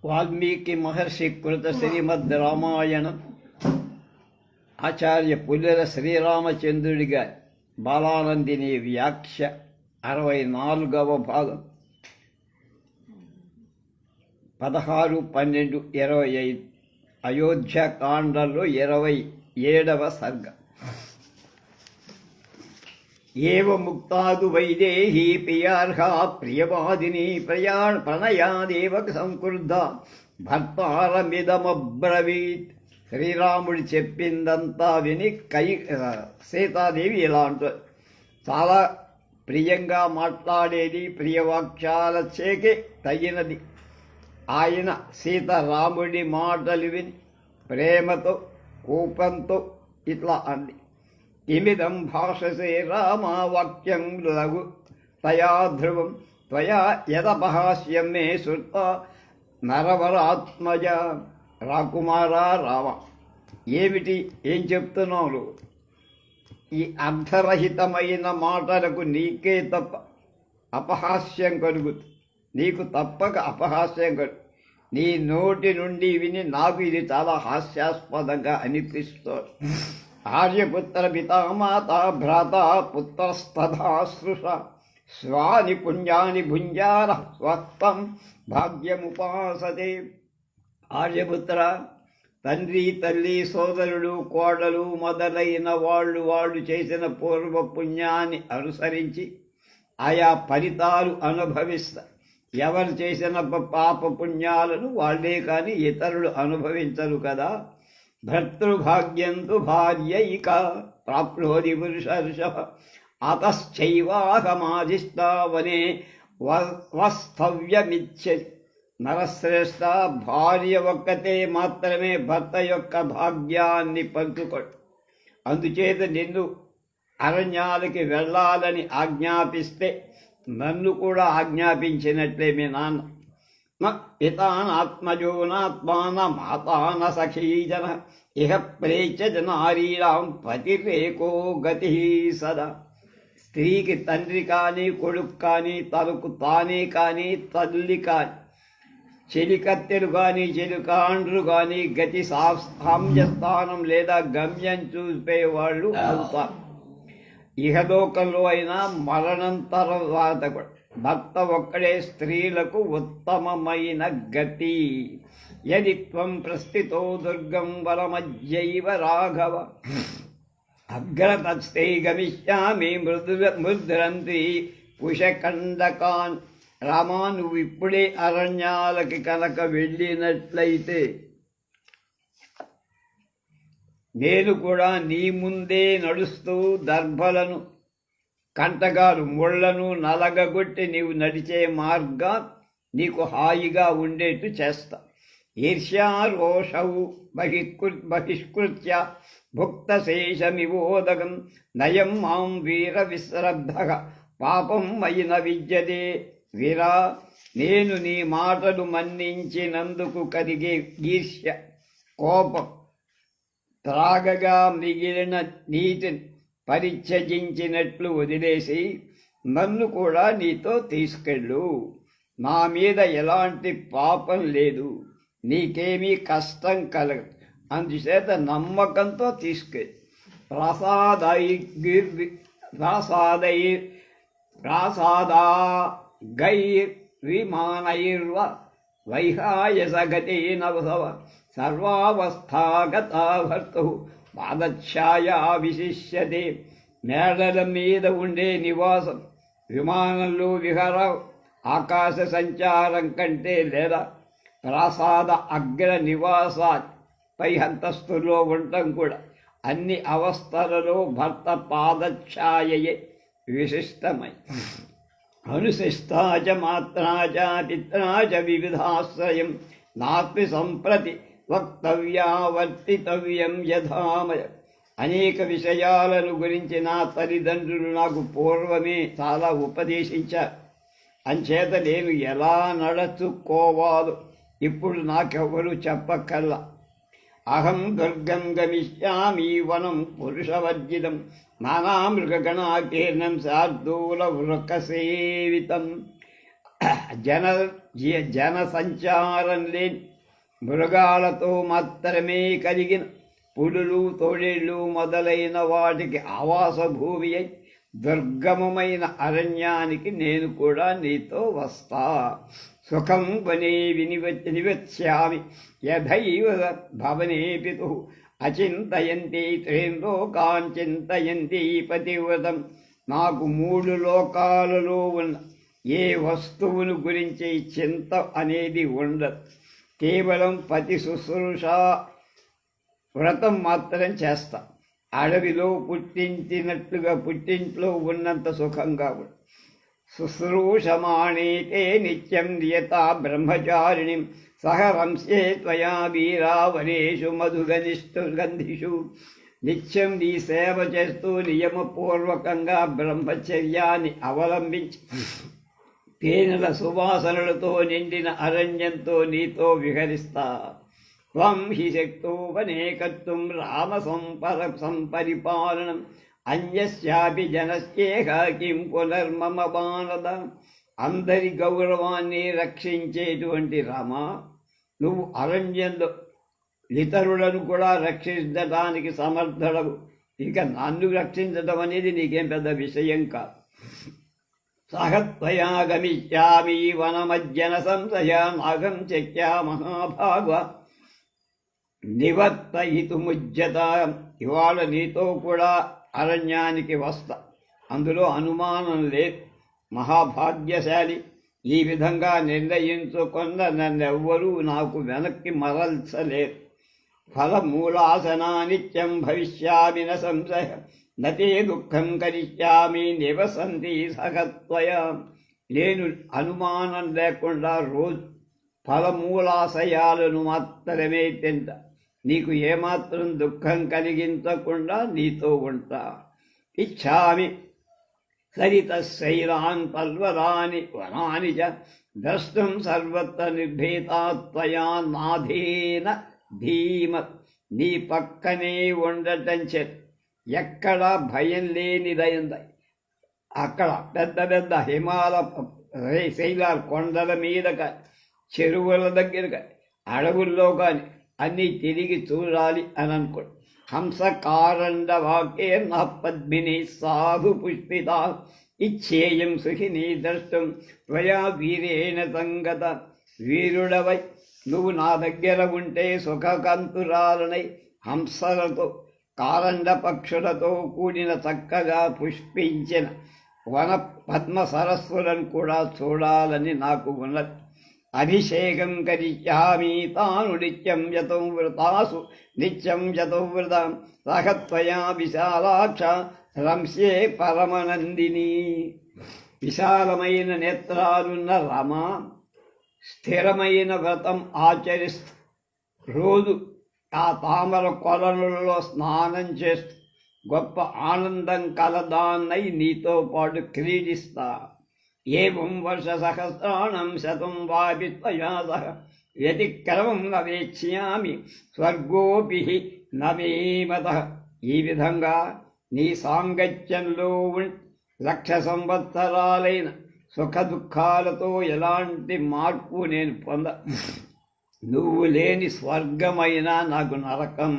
వాల్మీకి మహర్షి కృత శ్రీమద్ రామాయణం ఆచార్య పుల్లెల శ్రీరామచంద్రుడిగా బాలానందిని వ్యాఖ్య 64వ భాగం 16-12-25 అయోధ్యకాండలో 27వ సర్గ. ఏవ ముక్తాదు వైదేహీ ప్రియార్హా ప్రియవాదిని ప్రణయాదేవ సంకుర్ధ భర్తారమిదమబ్రవీత్. శ్రీరాముడు చెప్పిందంతా విని సీతాదేవి ఇలా అంటుంది. చాలా ప్రియంగా మాట్లాడేది, ప్రియవాక్యాల చేకే తగినది. ఆయన సీతారాముడి మాటలు విని ప్రేమతో కోపంతో ఇట్లా అంది. ఇమిదం భాషసే రామవాక్యం లఘు తయా ధ్రువం త్వయా యదపహాస్యం మే శృత నరవరాత్మజ. రాకుమారా రామ, ఏమిటి, ఏం చెప్తున్నావు? ఈ అర్థరహితమైన మాటలకు నీకే తప్ప అపహాస్యం కలుగుతుంది. నీకు తప్పక అపహాస్యం కలుగు. నీ నోటి నుండి విని నాకు ఇది చాలా హాస్యాస్పదంగా అనిపిస్తోంది. ఆర్యపుత్ర పితామాత భ్రాత పుత్రస్తథాశ్రుష స్వాని పుణ్యాని భుంజార స్వత్వం భాగ్యముపాసతే. ఆర్యపుత్ర, తండ్రి తల్లి సోదరుడు కోడలు మొదలైన వాళ్ళు చేసిన పూర్వ పుణ్యాన్ని అనుసరించి ఆయా ఫలితాలు అనుభవిస్తారు. ఎవరు చేసిన పాప పుణ్యాలను వాళ్లే కాని ఇతరులు అనుభవించరు కదా. భర్తృభాగ్యంతు భార్యైక ప్రాప్నోతి పురుషర్షభ అతశ్చైవాహమాధిష్టావనే వస్తవ్యమిచ్చతి. నరశ్రేష్ఠ, భార్య ఒక్కతే మాత్రమే భర్త యొక్క భాగ్యాన్ని పంచుకోడు. అందుచేత నిన్ను అరణ్యాలకి వెళ్ళాలని ఆజ్ఞాపిస్తే నన్ను కూడా ఆజ్ఞాపించినట్లే మీ నాన్న. పితానాత్మజోనాత్మాన మాతాన సఖీజన ఇహ ప్రేచ జనారీరాం పతిరేకో గతి సదా. స్త్రీకి తండ్రి కానీ కొడుకు కానీ తనకు తానే కానీ తల్లి కానీ చెలికత్తెలు కానీ చెలికాండ్రు కానీ గతి సామ్యస్థానం లేదా గమ్యం చూపేవాళ్ళు అవుతారు. ఇహలోకంలో అయినా మరణం తర్వాత కూడా భర్త ఒక్కడే స్త్రీలకు ఉత్తమమైన గతి. యది త్వం ప్రస్థితో దుర్గం వరమజ్జైవ రాఘవ అగ్రతస్థే గమిష్యామి మృద్రంతి పుషకండకాన్. రామా, నువ్వు ఇప్పుడే అరణ్యాలకి కనుక వెళ్ళినట్లయితే నేను కూడా నీ ముందే నడుస్తూ దర్భలను కంటగారు ముళ్లను నలగగొట్టి నీవు నడిచే మార్గం నీకు హాయిగా ఉండేట్టు చేస్తా. ఈర్ష్యారోషవు బహిష్కృత్య భుక్తశేషమివోదగం నయం మాం వీర విశ్రద్ధ పాపం మయిన విద్యతే. వీరా, నేను నీ మాటలు మన్నించినందుకు కలిగే ఈర్ష్య, కోపం, త్రాగగా మిగిలిన నీటిని పరిత్యజించినట్లు వదిలేసి నన్ను కూడా నీతో తీసుకెళ్ళు. నా మీద ఎలాంటి పాపం లేదు, నీకేమీ కష్టం కలగదు. అందుచేత నమ్మకంతో తీసుకెళ్ళి విమానైర్వ వైహాయసగతేన వసవ సర్వావస్థాగతా భర్తు పాదఛాయా విశిష్యతే. మేడల మీద ఉండే నివాసం, విమానంలో విహారం, ఆకాశ సంచారం కంటే లేదా ప్రాసాద అగ్ర నివాసాలు పై అంతస్తులో ఉండటం కూడా అన్ని అవస్థలలో భర్త పాదఛాయయే విశిష్టమై. అనుశిష్టాచ మాత్రాచ పిత్రాచ వివిధాశ్రయం నాస్తి సంప్రతి వక్తవ్యావర్తితవ్యం యథామయ. అనేక విషయాలను గురించి నా తల్లిదండ్రులు నాకు పూర్వమే చాలా ఉపదేశించారు. అంచేత నేను ఎలా నడుచుకోవాలో ఇప్పుడు నాకెవరూ చెప్పక్కల్లా. అహం దుర్గం గమిష్యామి వనం పురుషవర్జితం నానామృగగణాకీర్ణం శార్దూల వృకసేవితం. జన జన సంచారం లేని మృగాలతో మాత్రమే కలిగిన పులులు తోడేళ్ళు మొదలైన వాటికి ఆవాస భూమి అయి దుర్గమమైన అరణ్యానికి నేను కూడా నీతో వస్తా. సుఖం వనే నివత్స్యామి యథైవ భవనే పితు అచింతయంతి త్రీన్ లోకాన్ చింతయంతి పతివ్రతం. నాకు 3 లోకాలలో ఉన్న ఏ వస్తువును గురించి చింత అనేది ఉండదు. కేవలం పతి శుశ్రూష వ్రతం మాత్రం చేస్తా. అడవిలో పుట్టించినట్లుగా పుట్టింట్లో ఉన్నంత సుఖంగా ఉంది. శుశ్రూషమాణేతే నిత్యం నియతా బ్రహ్మచారిణి సహ రంశే త్వయా వీరావనేషు మధుగంధిషు. నిత్యం నీ సేవ చేస్తూ నియమపూర్వకంగా బ్రహ్మచర్యాన్ని అవలంబించి తేనెల సువాసనలతో నిండిన అరణ్యంతో నీతో విహరిస్తా. త్వం హి శక్తో వనే కర్తుం రామ సంపరిపాలనం అన్యస్యాపి జనస్యేహ కిం పునర్మమ మానద. అందరి గౌరవాన్ని రక్షించేటువంటి రామ, నువ్వు అరణ్యంలో ఇతరులను కూడా రక్షించడానికి సమర్థుడవు. ఇక నన్ను రక్షించడం అనేది నీకేం పెద్ద విషయం కాదు. సహత్వయా గమిష్యామి వనమజ్జన సంశయ నాగం శక్యా మహాభాగ నివర్తయితుముజ్జత. ఇవాళ నీతో కూడా అరణ్యానికి వస్తా, అందులో అనుమానం లేదు. మహాభాగ్యశాలి. ఈ విధంగా నిర్ణయించుకున్న నన్నెవ్వరూ నాకు వెనక్కి మరల్చలేరు. ఫలమూలాసనా నిత్యం భవిష్యామి న సంశయ నతే దుఃఖం కరిష్యామి నివసంతి సహత్వయా. నేను అనుమానం లేకుండా రోజు ఫలమూలాశయాలను మాత్రమే తింటా. నీకు ఏమాత్రం దుఃఖం కలిగించకుండా నీతో ఉంటా. ఇచ్చామి సరితశైలాన్ పర్వతాని వనాని చ ద్రష్టుం సర్వత్ర నిర్భీతా త్వయా నాథేన ధీమత్. నీ పక్కనే ఉండటం చేత ఎక్కడా భయం లేనిదైంది. అక్కడ పెద్ద పెద్ద శైలాలు కొండల మీద కానీ చెరువుల దగ్గర కానీ అడవుల్లో కానీ అన్నీ తిరిగి చూడాలి అని అనుకోండి. హంసకారండ వాక్యే నా పద్మిని సాధు పుష్పిత ఇచ్చేయం సుఖిని ద్రష్టం త్వయా వీరేణ సంగత. వీరుడవై నువ్వు నా దగ్గర ఉంటే సుఖకంతురాలనై హంసలతో కారండ పక్షులతో కూడిన చక్కగా పుష్పించిన వన పద్మ సరస్సులను కూడా చూడాలని నాకు ఉన్నది. అభిషేకం కరిష్యామి తాను నిత్యం యతో వృతాసు నిత్యం యతో వృతాం సహత్వయా విశాలాక్ష రంశే పరమనందిని. విశాలమైన నేత్రాలున్న రమ స్థిరమైన వ్రతం ఆచరిస్తూ రోజు ఆ తామర కొలనులలో స్నానం చేస్తూ గొప్ప ఆనందం కలదాన్నై నీతో పాటు క్రీడిస్తా. ఏవం వర్ష సహస్రాణం శతం వాపి త్వయా సహ వ్యతిక్రమం న వేక్ష్యామి స్వర్గోపి నమే మతః. ఈ విధంగా నీ సాంగత్యంలో 1,00,000 సంవత్సరాలైన సుఖ దుఃఖాలతో ఎలాంటి మార్పు నేను నువ్వు లేని స్వర్గమైనా నాకు నరకం.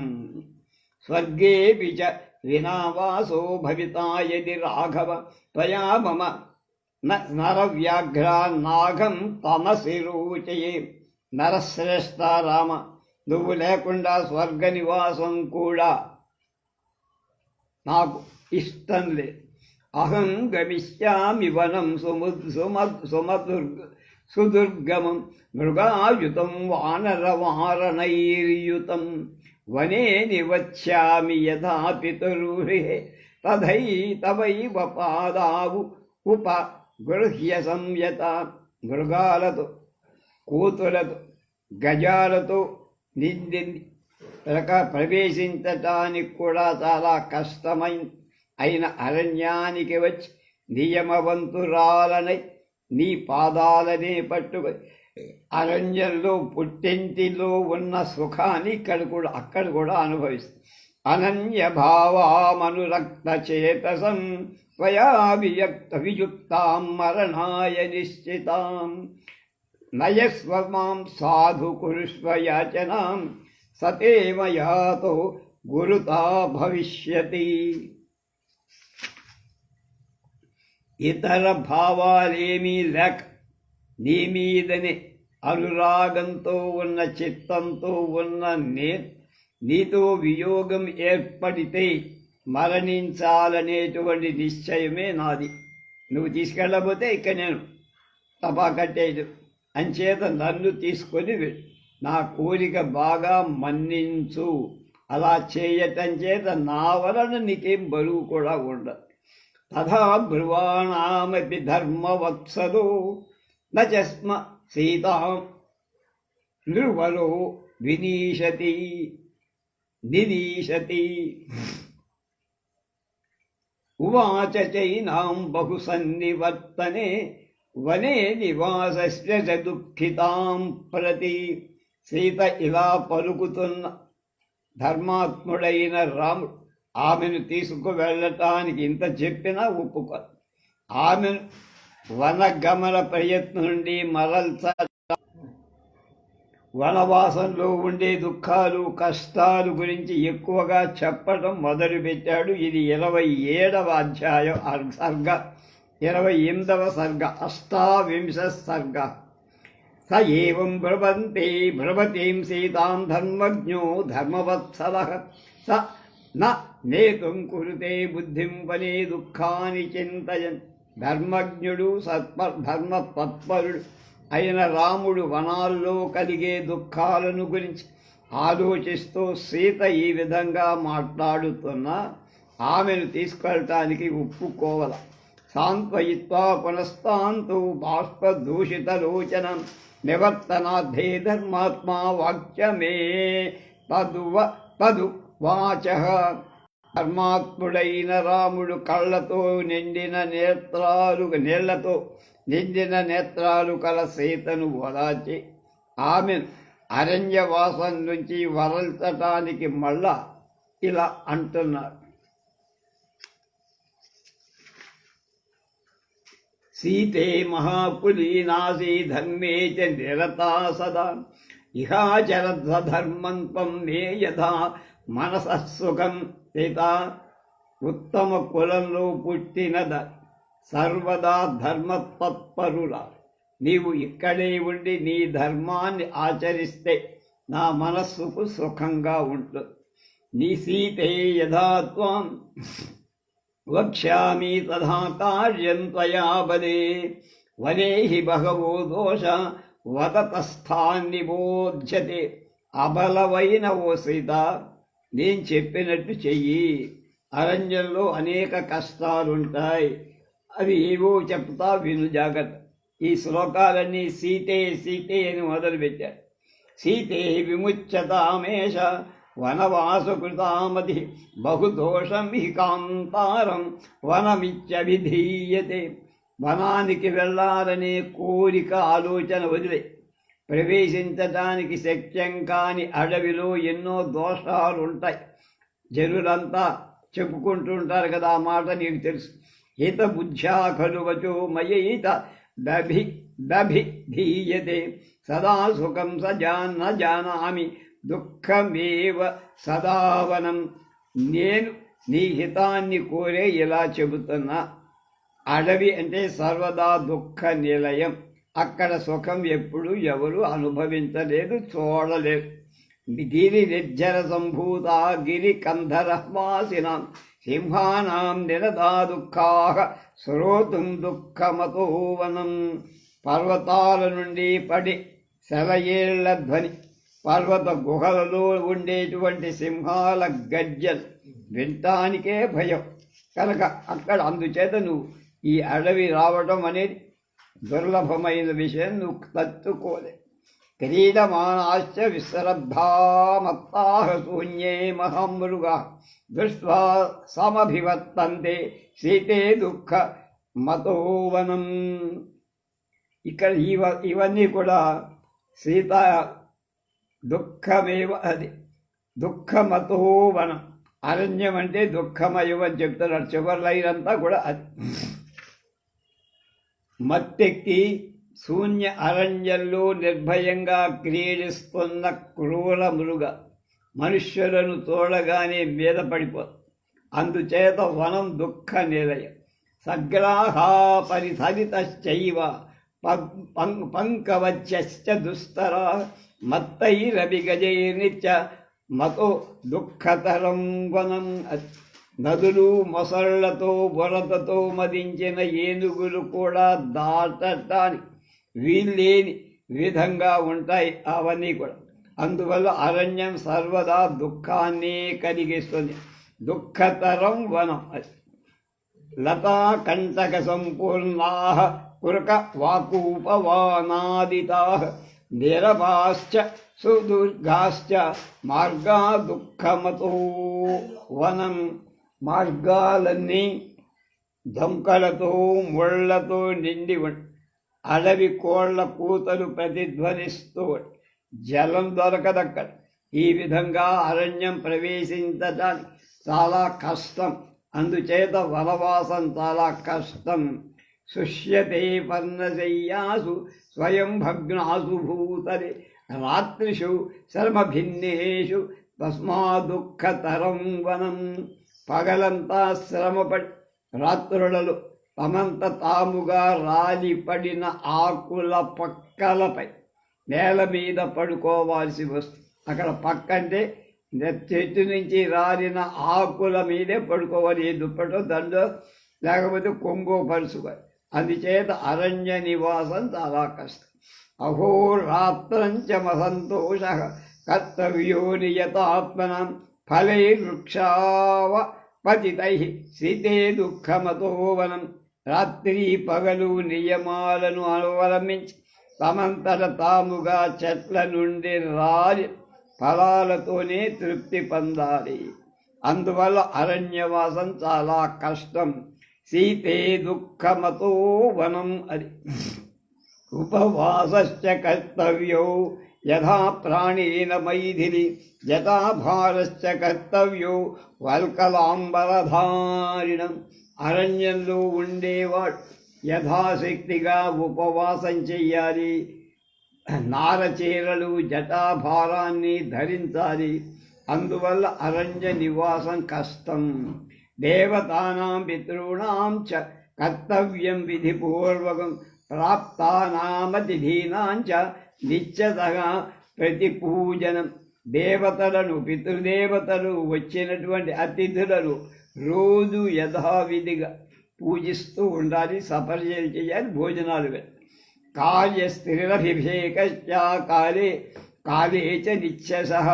స్వర్గేపి చ వినావాసో భవితా యది రాఘవ త్వయా మమ నరవ్యాఘ్రా నాగం తమసి రూచయే. నరశ్రేష్ఠ రామ, నువ్వు లేకుండా స్వర్గ నివాసం కూడా నాకు ఇష్టం లేదు. అహం గమిష్యామి వనం సుదుర్గమం మృగాయుతం వానరవారణైర్యుతం వనే నివచ్యామి యథా పితరుహే తథైతవైవ పాదావు ఉపగృహ్య సంయత. మృగాలతో కూతులతో గజాలతో నిండింది ప్రవేశించటానికి కూడా చాలా అయిన అరణ్యానికి వచ్చి నియమవంతురాలనై నీ పాదాలనే పట్టుకొని అరణ్యంలో పుట్టింటిలో ఉన్న సుఖాన్ని అక్కడ కూడా అనుభవిస్తుంది. అనన్యభావామనురక్తచేతసం త్వయా వియక్త వియుక్తాం మరణాయ నిశ్చితాం నయస్వ మాం సాధు కురుష్వ యాచనాం సతే మయాతో గురుతా భవిష్యతి. ఇతర భావాలేమీ లేక నీ మీదనే అనురాగంతో ఉన్న చిత్తంతో ఉన్న నీతో వియోగం ఏర్పడితే మరణించాలనేటువంటి నిశ్చయమే నాది. నువ్వు తీసుకెళ్ళబోతే ఇక నేను తపా కట్టేది అంచేత నన్ను తీసుకొని నా కోరిక బాగా మన్నించు. అలా చేయటం చేత నా వలన నీకేం బరువు కూడా ఉండదు. తథా బ్రువాణామపి ధర్మవత్సలో నస్మ సీతాం నృవలో నినీషతి. ఉవాచ చైనాం బహుసన్నివర్తనే వనే నివాసస్య దుఃఖితాం ప్రతి. సీత ఇలా పలుకుతున్న ధర్మాత్ముడైన రాముడు ఆమెను తీసుకువెళ్ళటానికి ఇంత చెప్పినా ఒప్పుకో. ఆమెను వనగమన ప్రయత్నం నుండి వనవాసంలో ఉండే దుఃఖాలు కష్టాలు గురించి ఎక్కువగా చెప్పడం మొదలుపెట్టాడు. ఇది 27వ అధ్యాయం సర్గ, 28వ సర్గ, 28 సర్గ. స ఏవం బ్రవతీం సీతాం ధర్మజ్ఞో ధర్మవత్సలః స న నేతుం కురుతే బుద్ధిం వనే దుఃఖాని చింతయన్. ధర్మజ్ఞుడు ధర్మతత్పరుడు అయిన రాముడు వనాల్లో కలిగే దుఃఖాలను గురించి ఆలోచిస్తూ సీత ఈ విధంగా మాట్లాడుతున్నా ఆమెను తీసుకెళ్ళటానికి ఒప్పుకోవల. సాంత్వయిత్వా పునస్తాంతు బాష్పదూషితలోచనం నివర్తనార్థే ధర్మాత్మా వాక్యమే తదు వాచః. ధర్మాత్ముడైన రాముడు కళ్ళతో నిండిన నేత్రాలు కల సీతను ఓదార్చి ఆమెను అరణ్యవాసం నుంచి వరల్చటానికి మళ్ళా ఇలా అంటున్నారు. సీతే మహాకులీనాసీ ధర్మే చ నిరతా సదా ఇహాచరధర్మం త్వం మే యథా మనససుఖం. సీత ఉత్తమ కులంలో పుట్టినద సర్వదా ధర్మతత్పరులా నీవు ఇక్కడే ఉండి నీ ధర్మాన్ని ఆచరిస్తే నా మనస్సుకు సుఖంగా ఉంటుంది. నీ సీతే యథా త్వం వక్ష్యామి తథా కార్యం త్వయా బలే వనే హి బహవో దోష వదతస్థాన్నిబోధ్యతే. అబలవైన ఓ సీత నేను చెప్పినట్టు చెయ్యి. అరణ్యంలో అనేక కష్టాలుంటాయి, అవి ఏవో చెప్తా విను జాగ్రత్త. ఈ శ్లోకాలన్నీ సీతే సీతే అని మొదలుపెట్టారు. సీతే విముచ్యతామేష వనవాసకృతామతి బహుదోషం హి కాంతారం వనమిత్యభిధీయతే. వనానికి వెళ్ళాలనే కోరిక ఆలోచన వదిలే ప్రవేశించటానికి శక్యం కాని అడవిలో ఎన్నో దోషాలుంటాయి. జనులంతా చెప్పుకుంటుంటారు కదా, ఆ మాట నీకు తెలుసు. హిత బుద్ధ్యా ఖలు వచో మయైత దభిధీయతే సదా సుఖం సజాన జానామి దుఃఖమేవ సదావనం. నేను నీ హితాన్ని కోరే ఇలా చెబుతున్నా. అడవి అంటే సర్వదా దుఃఖ నిలయం. అక్కడ సుఖం ఎప్పుడు ఎవరు అనుభవించలేదు, చూడలేదు. గిరి నిర్జర సంభూత గిరి కంధరవాసినాం సింహానాం నిరదా దుఃఖాః శ్రోతుం దుఃఖమతోవనం. పర్వతాల నుండి పడి సెలయేళ్ల ధ్వని, పర్వత గుహలలో ఉండేటువంటి సింహాల గర్జన వినటానికే భయం కనుక అక్కడ అందుచేత నువ్వు ఈ అడవి రావడం అనేది దుర్లభమైన విషయం, నువ్వు తట్టుకోలే. క్రీడమానాశ్చ విశ్రబ్ధామత్తాః శూన్యే మహామృగాః దృష్ట్వా సమభివర్తంతే సీతే దుఃఖ మతోవనం. ఇక్కడ ఇవన్నీ కూడా సీత దుఃఖమేవ అది దుఃఖమతోవనం. అరణ్యం అంటే దుఃఖమయం అని చెప్తున్నాడు. చివరి లైన్ అంతా కూడా అది. మత్తెక్కి శూన్య అరణ్యంలో నిర్భయంగా క్రీడిస్తున్న క్రూర మృగ మనుష్యులను చూడగానే మీద పడిపోదు. అందుచేత వనం దుఃఖ నిలయం. సగ్రాహా పరిసరితశ్చైవ పంకవచ్చశ్చ దుస్తరా మత్తైరవిగజైర్నిత్య మతో దుఃఖతరం వనం. నదులు మొసళ్లతో బురదతో మదించిన ఏనుగులు కూడా దాటడానికి వీల్లేని విధంగా ఉంటాయి అవన్నీ కూడా. అందువల్ల అరణ్యం సర్వదా దుఃఖాన్నే కలిగిస్తుంది. దుఃఖతరం వనం. లతా కంటక సంపూర్ణా కురక వాకూపవానాదితా నిరవాశ్చ సుదుర్గాశ్చ మార్గా దుఃఖమతో వనం. మార్గాలన్నీ దొంకలతో ముళ్లతో నిండి అడవి కోళ్ల కూతలు ప్రతిధ్వనిస్తూ జలం దొరకదక్కడ. ఈ విధంగా అరణ్యం ప్రవేశించడానికి చాలా కష్టం. అందుచేత వనవాసం చాలా కష్టం. శుష్యతే పర్ణశయ్యాసు స్వయం భగ్నాసు భూతలే రాత్రిషు శ్రమభిన్నేషు తస్మాదుఃఖతరం వనం. పగలంతా శ్రమపడి రాత్రులలో తమంత తాముగా రాలిపడిన ఆకుల పక్కలపై నేల మీద పడుకోవాల్సి వస్తుంది. అక్కడ పక్క అంటే చెట్టు నుంచి రాలిన ఆకుల మీదే పడుకోవాలి. ఏ దుప్పటో దండో లేకపోతే కొంగో పరుచుకోవాలి. అందుచేత అరణ్య నివాసం చాలా కష్టం. అహోరాత్రంచ మసంతోష కర్తవ్యో నియతాత్మనం ఫలై వృక్షావ పతితై శ్రీతే దుఃఖమతో వనం. రాత్రి పగలు నియమాలను అవలంబించి తమంతట తాముగా చెట్ల నుండి రాలి ఫలాలతోనే తృప్తి పొందాలి. అందువల్ల అరణ్యవాసం చాలా కష్టం. సీతే దుఃఖమతో వనం. అది ఉపవాసశ్చ కర్తవ్యో యథా ప్రాణేన మైథిలి జటాభారశ్చ కర్తవ్యో వల్కలాంబరధారిణం. అరణ్యంలో ఉండేవాడు యథాశక్తిగా ఉపవాసం చెయ్యాలి. నారచీరలు జటాభారాన్ని ధరించాలి. అందువల్ల అరణ్య నివాసం కష్టం. దేవతానాం పితॄణాం చ కర్తవ్యం విధిపూర్వకం ప్రాప్తానామతిథీనాం చ నిత్యతగా ప్రతిపూజనం. దేవతలను పితృదేవతలు వచ్చినటువంటి అతిథులను రోజు యథావిధిగా పూజిస్తూ ఉండాలి. సపర్యలు చేయాలి, భోజనాలు పెట్టాలి. కార్యస్థిరభిషేకశ్చ కాలే కాలే చ నిత్యశః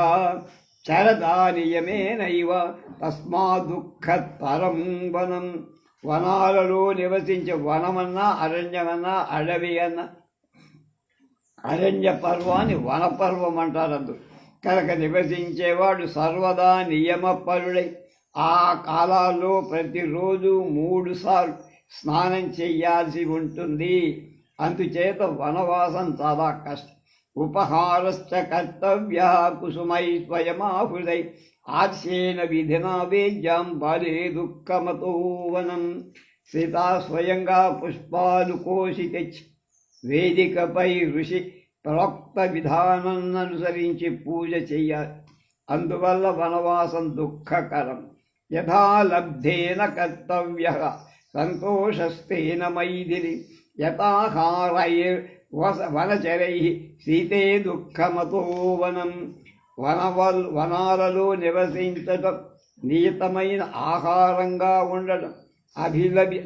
చరదా నియమేనైవ తస్మాదుఃఖతరం వనం. వనాలలో నివసించే వనమన్నా అరణ్యమన్నా అడవి అన్న అరణ్య పర్వాన్ని వనపర్వం అంటారు. కనుక నివసించేవాడు సర్వదా నియమపరుడై ఆ కాలాల్లో ప్రతిరోజు 3 సార్లు స్నానం చేయాల్సి ఉంటుంది. అందుచేత వనవాసం చాలా కష్టం. ఉపహారశ్చ కర్తవ్య కుసుమై స్వయమాహృదై ఆర్షేణ విధినా వేద్యం బాలే దుఃఖమతో వనం. సీత స్వయంగా పుష్పాలు కోసి తెచ్చి వేదికపై ఋషి ప్రోక్త విధానాన్ని అనుసరించి పూజ చెయ్యాలి. అందువల్ల వనవాసం దుఃఖకరం. యథా లబ్ధేన కర్తవ్య సంతోషస్తేన మైథిలి యథాహారైర్వనచరై సీతే దుఃఖమతో వనం. వనాలలో నివసించటం, నియతమైన ఆహారంగా ఉండడం,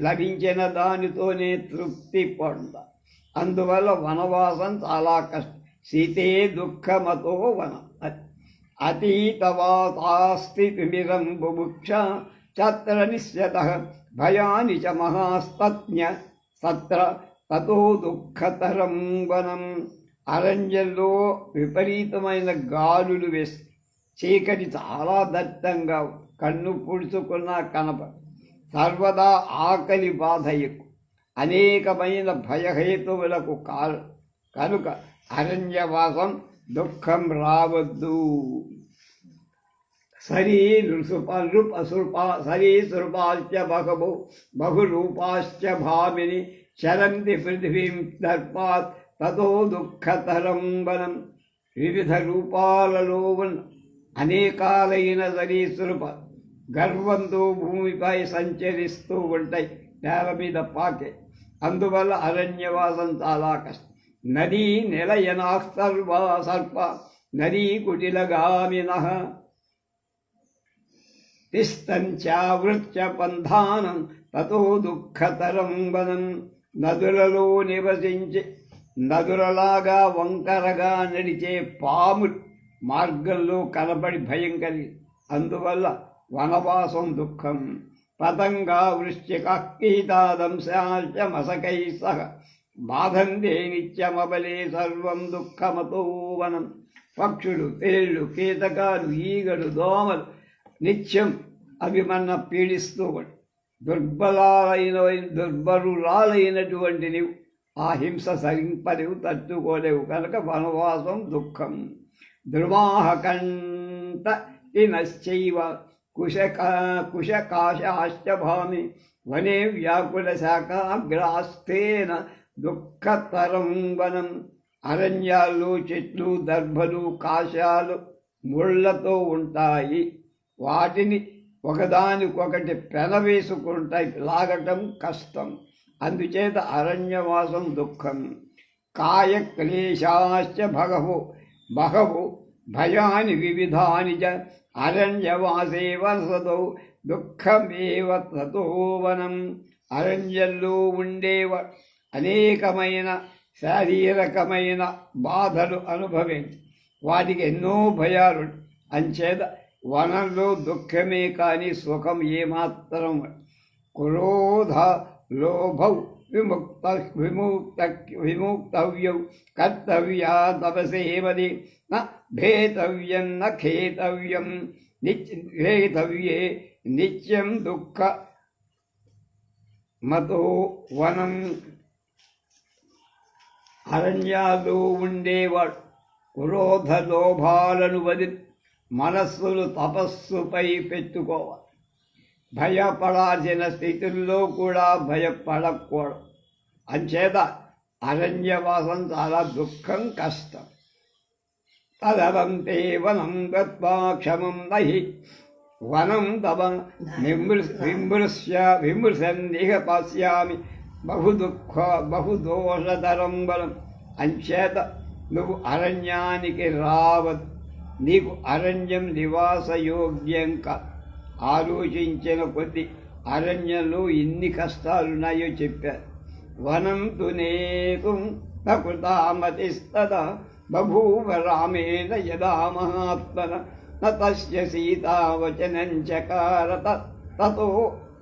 లభించిన దానితోనే తృప్తి పొంద. అందువల్ల వనవాసం చాలా కష్టం. సీతే దుఃఖమతో వనం. అతీతవాతాస్థితిమిరం బుభుక్ష చత్ర నిశ్యతః భయాని చ మహాస్తజ్ఞ సత్ర తతో దుఃఖతరం వనం. అరణ్యంలో విపరీతమైన గాలులు వేసి చీకటి చాలా దట్టంగా కన్ను పుడుచుకున్న కనప సర్వదా ఆకలి బాధ ఎక్కువ, అనేకమైన భయహేతువులకు కనుక అరణ్యవాసం దుఃఖం రావద్దు. సరీసృపాశ్చ బహురూపాశ్చ భామిని చరంతి పృథివీం దర్పాత్ తతో దుఃఖతరం వనం. వివిధ రూపాలలో ఉన్న అనేకాలైన సరీసృప గర్వంతో భూమిపై సంచరిస్తూ ఉంటాయి, నేల మీద పాకే. అందువల్ల అరణ్యవాసం చాలా కష్టం. నదీ నిలయనా సర్ప నదీ కుటిలగామిన తిష్టంచావృత్య పంధానం తతో దుఃఖతరం వనం. నదులలో నివసించి నదులలాగా వంకరగా నడిచే పాములు మార్గంలో కనబడి భయం కలిగి, అందువల్ల వనవాసం దుఃఖం. పతంగా వృశ్చిక కీటాదంశాశ్చ మసకై సహ బాధంతే నిత్యమబలే సర్వం దుఃఖమతో వనం. పక్షులు, తేళ్ళు, కీటకాలు, ఈగలు, దోమలు నిత్యం అవి మన పీడిస్తూ దుర్బలురాలైనటువంటి నీవు ఆ హింస సరింపలేవు, తట్టుకోలేవు కనుక వనవాసం దుఃఖం. దుర్వాహకంట ఇనశ్చైవ కుశకాశాశ్చ భామి వనే వ్యాకుల శాఖాగ్రాస్థేన దుఃఖతరం వనం. అరణ్యాల్లో చెట్లు, దర్భలు, కాశాలు ముళ్లతో ఉంటాయి. వాటిని ఒకదానికొకటి పెనవేసుకుంటాయి, లాగటం కష్టం. అందుచేత అరణ్యవాసం దుఃఖం. కాయక్లేశాశ్చ బహవో భయాని వివిధాని చ అరణ్యవాసే వసతో దుఃఖమేవ తతో వనం. అరణ్యంలో ఉండేవ అనేకమైన శారీరకమైన బాధలు అనుభవించి వాటికి ఎన్నో భయాలు. అంచేత వనంలో దుఃఖమే కానీ సుఖం ఏమాత్రం. క్రోధ లోభౌ విముక్తవ్యౌ కర్తవ్యా తపసేవది న భేతవ్యం న ఖేతవ్యం భేతవ్యే నిత్యం దుఃఖ మతో వనం. అరణ్యాలు ఉండేవాడు క్రోధ లోభాలను వదిలి మనస్సును తపస్సుపై పెట్టుకోవాలి. భయపడాల్సిన స్థితుల్లో కూడా భయపడకూడదు. అంచేత అరణ్యవాసం చాలా దుఃఖం, కష్టం. తదవంతే వనం గత్వా క్షమం నహి వనం తవ విమృశన్నిహ పశ్యామి బహుదోషతరం వనం. అంచేత నువ్వు అరణ్యానికి రావద్దు. నీకు అరణ్యం నివాసయోగ్యం కాదు. ఆలోచించిన కొద్ది అరణ్యంలో ఎన్ని కష్టాలున్నాయో చెప్పారు. వనం తు నేతుం నకృతామతిస్తదా బభూవ రామేణ యదా మహాత్మన న తస్య సీతావచనం చకార తతో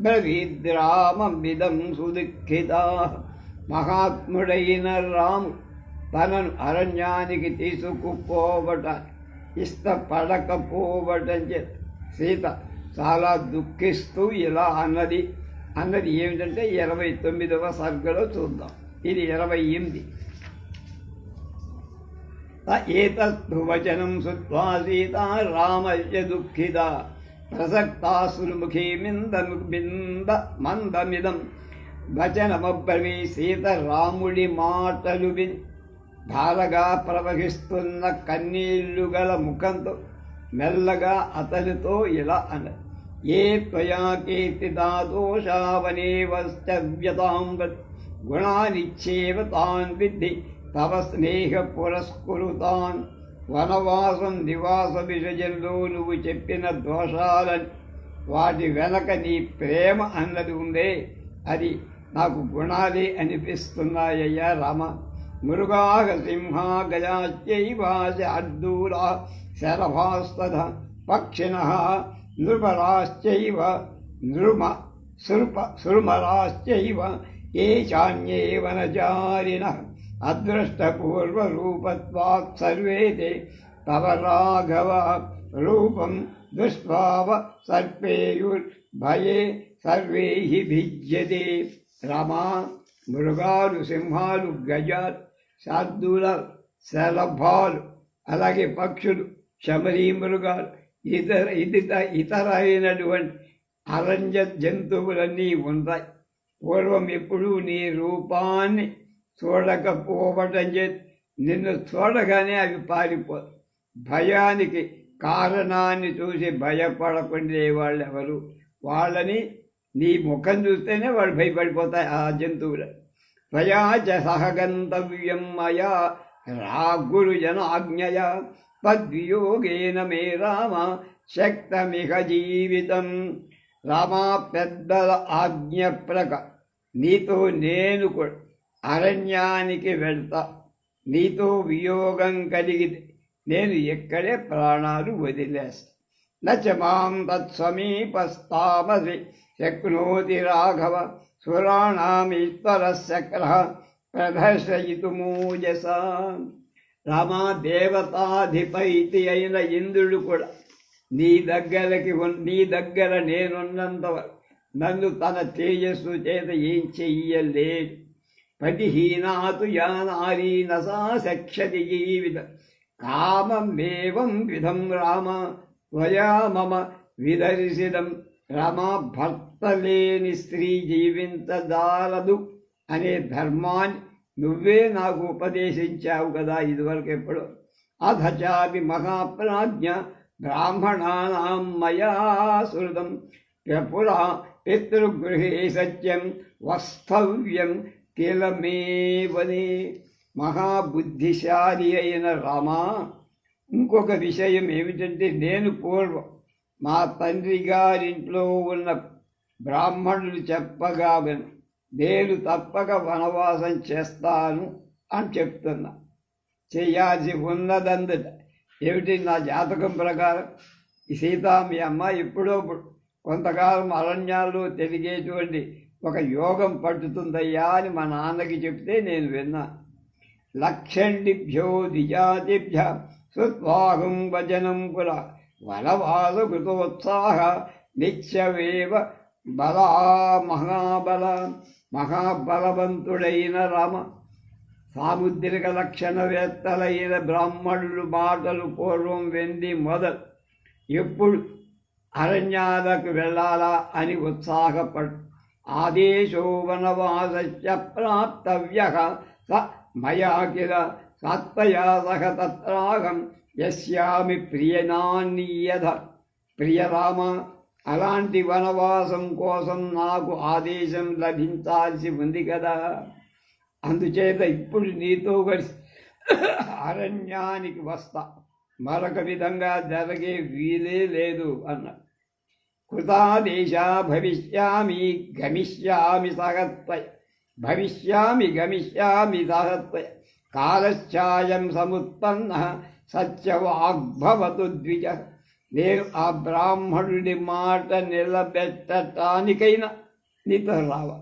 బ్రవీద్రామమిదం సుదుఃఖితా. మహాత్ముడైన రాముడు తనను అరణ్యానికి తీసుకుపోవటానికి ఇష్టపడకపోవటం చేత సీత చాలా దుఃఖిస్తూ ఇలా అన్నది ఏమిటంటే 29వ సర్గలో చూద్దాం. ఇది 28. ఏతత్తు వచనం శ్రుత్వా సీతా రామస్య దుఃఖిత ప్రసక్తాశ్రుముఖీ మందమిదం వచనమబ్రవీ. సీత రాముడి మాటలు విని ధారగా ప్రవహిస్తున్న కన్నీళ్లు గల ముఖంతో మెల్లగా అతనితో ఇలా అన్నది. ఏ త్వయా కీర్తితా దోషావనే వస్తవ్యతాం గుణానిచ్చేవ తాన్ విద్ధి తవ స్నేహ పురస్కురుతాన్. వనవాసం నివాస విషయంలో నువ్వు చెప్పిన దోషాలని వాటి వెనక నీ ప్రేమ అన్నది ఉందే, అది నాకు గుణాలే అనిపిస్తున్నాయ్యా రామ. మృగాః సింహా గజాశ్చైవార్దూలా శరభాస్తథ పక్షిణః నృపరాశ్చైవ సుర్మరాశ్చైవ ఏ చాన్యే వనచారిణః అదృష్టపూర్వరూపత్వాత్ సర్వే తే తవ రాఘవ రూపం దుష్పావ సర్పేయుర్భయే సర్వైః భిద్యతే. రమా, మృగాలు, సింహాలు, గజాలు, శార్దూల, శలభాలు, అలాగే పక్షులు, శమరీ మృగాలు ఇతరైనటువంటి అరణ్య జంతువులన్నీ ఉంటాయి. పూర్వం ఎప్పుడూ నీ రూపాన్ని చూడకపోవటం చేతి నిన్ను చూడగానే అవి పారిపోతాయి. భయానికి కారణాన్ని చూసి భయపడకుండే వాళ్ళు ఎవరు? వాళ్ళని నీ ముఖం చూస్తేనే వాళ్ళు భయపడిపోతాయి ఆ జంతువులు. త్వయాచ సహగంతవ్యం మయా గురుజనాజ్ఞయ తద్వియోగేన మే రామ శక్తమిహ జీవితం. రామా పెద్దల ఆజ్ఞ నీతో నేను కూడా అరణ్యానికి వెళ్తా. నీతో వియోగం కలిగితే నేను ఎక్కడే ప్రాణాలు వదిలేస్తా. నచమాం తత్సమీపస్తామసి శక్నోతి రాఘవ సురాణామీశ్వర శక్ర ప్రదర్శయితుమూజస. రామా దేవతాధిపతి అయిన ఇంద్రుడు కూడా నీ దగ్గర నేనున్నంత నన్ను తన తేజస్సు చేత ఏం చెయ్యలేడు. పతిహీనాతు యా నారీ నసా సఖ్యతి జీవిత కామమేవం విధం రామ త్వయా మమ విదర్శితం. రామ భర్త లేని స్త్రీ జీవించజాలదు అనే ధర్మాన్ని నువ్వే నాకు ఉపదేశించావు కదా ఇదివరకు ఎప్పుడు. అధచాపి మహాప్రాజ్ఞ బ్రాహ్మణానాం మయా శృతం పురా పితృగృహే సత్యం వస్తవ్యం కిలమేవనే. మహాబుద్ధిశాలి అయిన రామా, ఇంకొక విషయం ఏమిటంటే నేను పూర్వం మా తండ్రి గారింట్లో ఉన్న బ్రాహ్మణులు చెప్పగా నేను తప్పక వనవాసం చేస్తాను అని చెప్తున్నా. చేయాల్సి ఉన్నదందట ఏమిటి? నా జాతకం ప్రకారం ఈ సీత మీ అమ్మ ఎప్పుడో కొంతకాలం అరణ్యాల్లో తిరిగేటువంటి ఒక యోగం పట్టుతుందయ్యా అని మా నాన్నకి చెప్తే నేను విన్నా. లక్షణిభ్యో ద్విజాతిభ్య సుత్వాహం వచనం పుర వనవాస కృతోత్సాహ నిత్యవేవ బలా మహాబలవంతుడైన రామ. సాముద్రిక లక్షణవేత్తలైన బ్రాహ్మణులు మాటలు పూర్వం వెండి మొదలు ఎప్పుడు అరణ్యాలకు వెళ్ళాలా అని ఉత్సాహపడు. ఆదేశో వనవాసస్య ప్రాప్తవ్య స మయా కిల సత్వయా సహ తత్రాహం యస్యామి ప్రియనాన్యధ. ప్రియరామ, అలాంటి వనవాసం కోసం నాకు ఆదేశం లభించాల్సి ఉంది కదా. అందుచేత ఇప్పుడు నీతో కలిసి అరణ్యానికి వస్తా. మరొక విధంగా జరిగే వీలే లేదు అన్న. కృతాదేశ భవిష్యామి గమిష్యామి సహత్వయ గమిష్యామి సహత్వయ కాలశ్చాయం సముత్పన్న సత్యవాగ్భవతు ద్విజ. నేను ఆ బ్రాహ్మణుడి మాట నిలబెట్టటానికైనా నీతో రావా.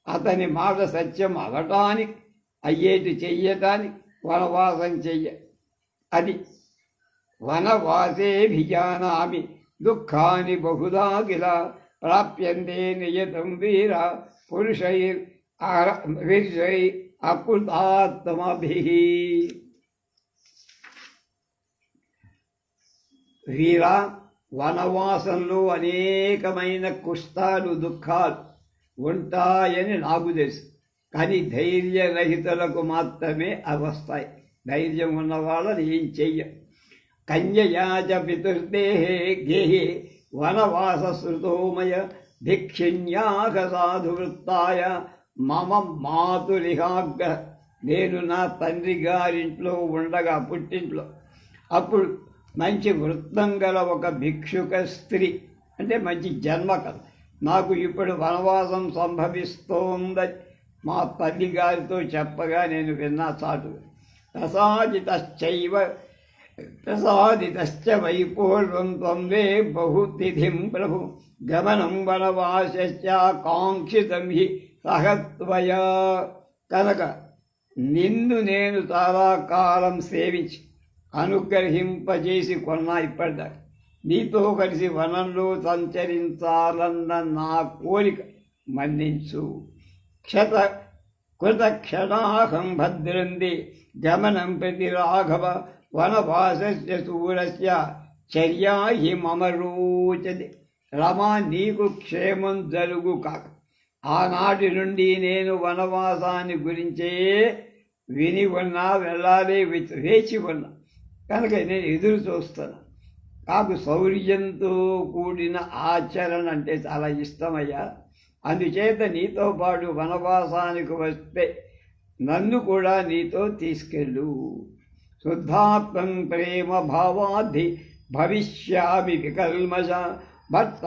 అతని మాట సత్యం అవటానికి అయ్యేటి చెయ్యటానికి వనవాసం చెయ్య. అది వనవాసేభిజానామి దుఃఖాని బహుదా కిల ప్రాప్యంతే నియతం వీర పురుషై అకృతాత్మభిః. వీర, వనవాసంలో అనేకమైన కుష్టాలు దుఃఖాలు ఉంటాయని నాకు తెలుసు. కానీ ధైర్యరహితులకు మాత్రమే అవి వస్తాయి. ధైర్యం ఉన్న వాళ్ళని ఏం చెయ్య. కన్యయాచ పితుర్దేహే గేహే వనవాస శృతోమయ భిక్షిణ్యాక సాధువృత్తాయ మమ మాతులిహాగ్ర. నేను నా తండ్రి గారింట్లో ఉండగా పుట్టింట్లో అప్పుడు మంచి వృత్తం గల ఒక భిక్షుక స్త్రీ అంటే మంచి జన్మ కదా. నాకు ఇప్పుడు వనవాసం సంభవిస్తోందని మా తల్లి గారితో చెప్పగా నేను విన్నా చాటు. ప్రసాదితశ్చ వై పూర్వం త్వం వే బహుతిథిం ప్రభు గమనం వనవాసశ్చ కాంక్షితం హి సహత్వయా. కనుక నిన్ను నేను చాలా కాలం సేవించి అనుగ్రహింపజేసి కొన్నా. ఇప్పటిదాకా నీతో కలిసి వనంలో సంచరించాలన్న నా కోరిక మన్నించు. కృతక్షణాహం భద్రంది గమనం ప్రతి రాఘవ వనవాసస్య శూరస్య చర్యా హి మమ రోచతి. రమా, నీకు క్షేమం జరుగు కాక. ఆనాటి నుండి నేను వనవాసాన్ని గురించే విని ఉన్నా, వెళ్ళాలి వేచి ఉన్నా కనుక నేను ఎదురు చూస్తాను. నాకు శౌర్యంతో కూడిన ఆచరణ అంటే చాలా ఇష్టమయ్యా. అందుచేత నీతో పాటు వనవాసానికి వస్తే నన్ను కూడా నీతో తీసుకెళ్ళు. శుద్ధాత్మం ప్రేమ భావాధి భవిష్యామి వికల్మష. భర్త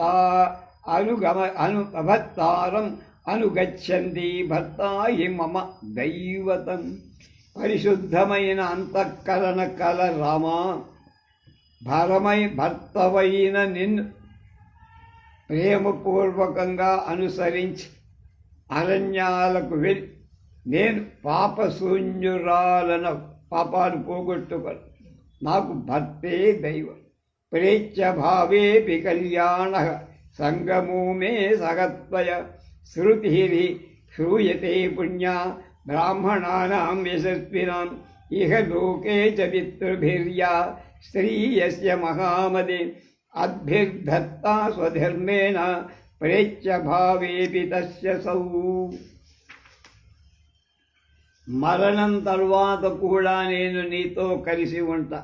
భర్తారం అనుగచ్చంతి భర్తా హి మమ దైవతం. పరిశుద్ధమైన అంతఃకరణ కల రామా, భర్తవైన నిన్ను ప్రేమపూర్వకంగా అనుసరించి అరణ్యాలకు వెళ్ళి నేను పాపశూన్యురాలను, పాపాలు పోగొట్టుకొని నాకు భర్తే దైవం. ప్రేత్య భావేపి కళ్యాణ సంగమో మే సగత్వయ. శృతిరి శ్రూయతే పుణ్యా బ్రాహ్మణానాం యశస్వినాం ఇహ లోకే చ పితృభిర్యా స్త్రీయస్య మహామదే. అద్భిర్ధత్తా స్వధర్మేణ ప్రేత్య భావేపి తస్య సౌ. మరణం తర్వాత కూడా నేను నీతో కలిసి ఉంటా.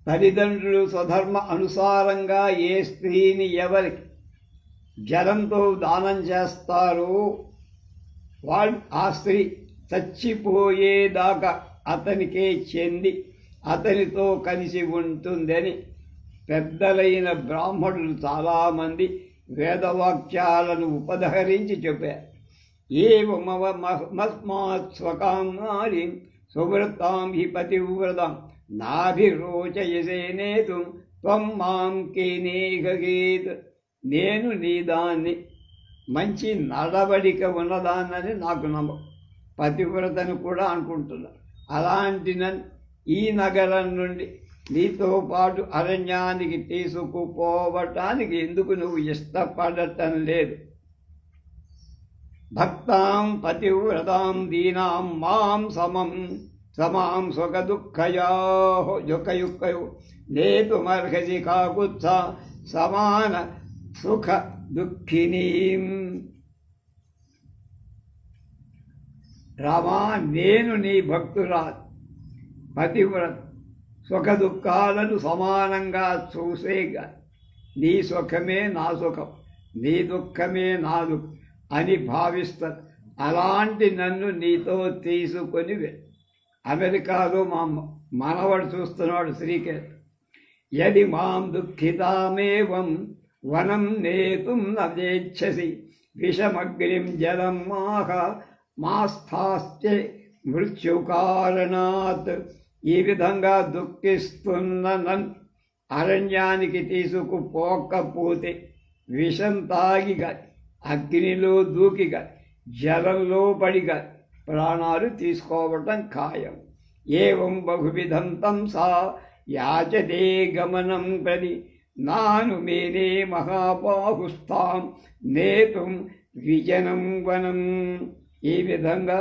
తల్లిదండ్రులు స్వధర్మ అనుసారంగా ఏ స్త్రీని ఎవరికి జలంతో దానం చేస్తారో వాళ్ళు ఆ స్త్రీ చచ్చిపోయేదాకా అతనికే చెంది అతనితో కలిసి ఉంటుందని పెద్దలైన బ్రాహ్మణులు చాలామంది వేదవాక్యాలను ఉపదహరించి చెప్పారు. ఏమస్మాత్ స్వకామారి సువృత్తాం హి పతివ్రతాం నాభిరోచయసే నేతుం త్వం మాం కేనేగేత్. నేను నీ దాన్ని మంచి నడవడిక ఉన్నదాన్నని నాకు నమ్మకం. పతివ్రతను కూడా అనుకుంటున్నా. అలాంటి ఈ నగరం నుండి నీతో పాటు అరణ్యానికి తీసుకుపోవటానికి ఎందుకు నువ్వు ఇష్టపడటం లేదు? భక్తాం పతివ్రతాం దీనాం మాం సమాం సుఖ దుఃఖయో నేతుమర్హసి కాకుత్స సమాన సుఖ దుఃఖినీం. రామా, నేను నీ భక్తురాలు, పతివ్రత, సుఖ దుఃఖాలను సమానంగా చూసేగా. నీ సుఖమే నా సుఖం, నీ దుఃఖమే నా దుఃఖం అని భావిస్తారు. అలాంటి నన్ను నీతో తీసుకొని అమెరికాలో మా మనవడు చూస్తున్నాడు శ్రీకేత్. యది మాం దుఃఖితామేవం వనం నేతుం నేచ్ఛసి విషమగ్నిం జలం మాస్థాస్తే మృత్యుకారణాత్. ఈ విధంగా దుఃఖిస్తున్న నన్ను అరణ్యానికి తీసుకుపోకపోతే విషం తాగిగా, అగ్నిలో దూకిగా, జలంలో పడిగా ప్రాణాలు తీసుకోవటం ఖాయం. ఏవం బహువిధం తం సా యాచతే గమనం ప్రతి నాను మేనే మహాబాహుస్థాం నేతుం విజనం వనం. ఈ విధంగా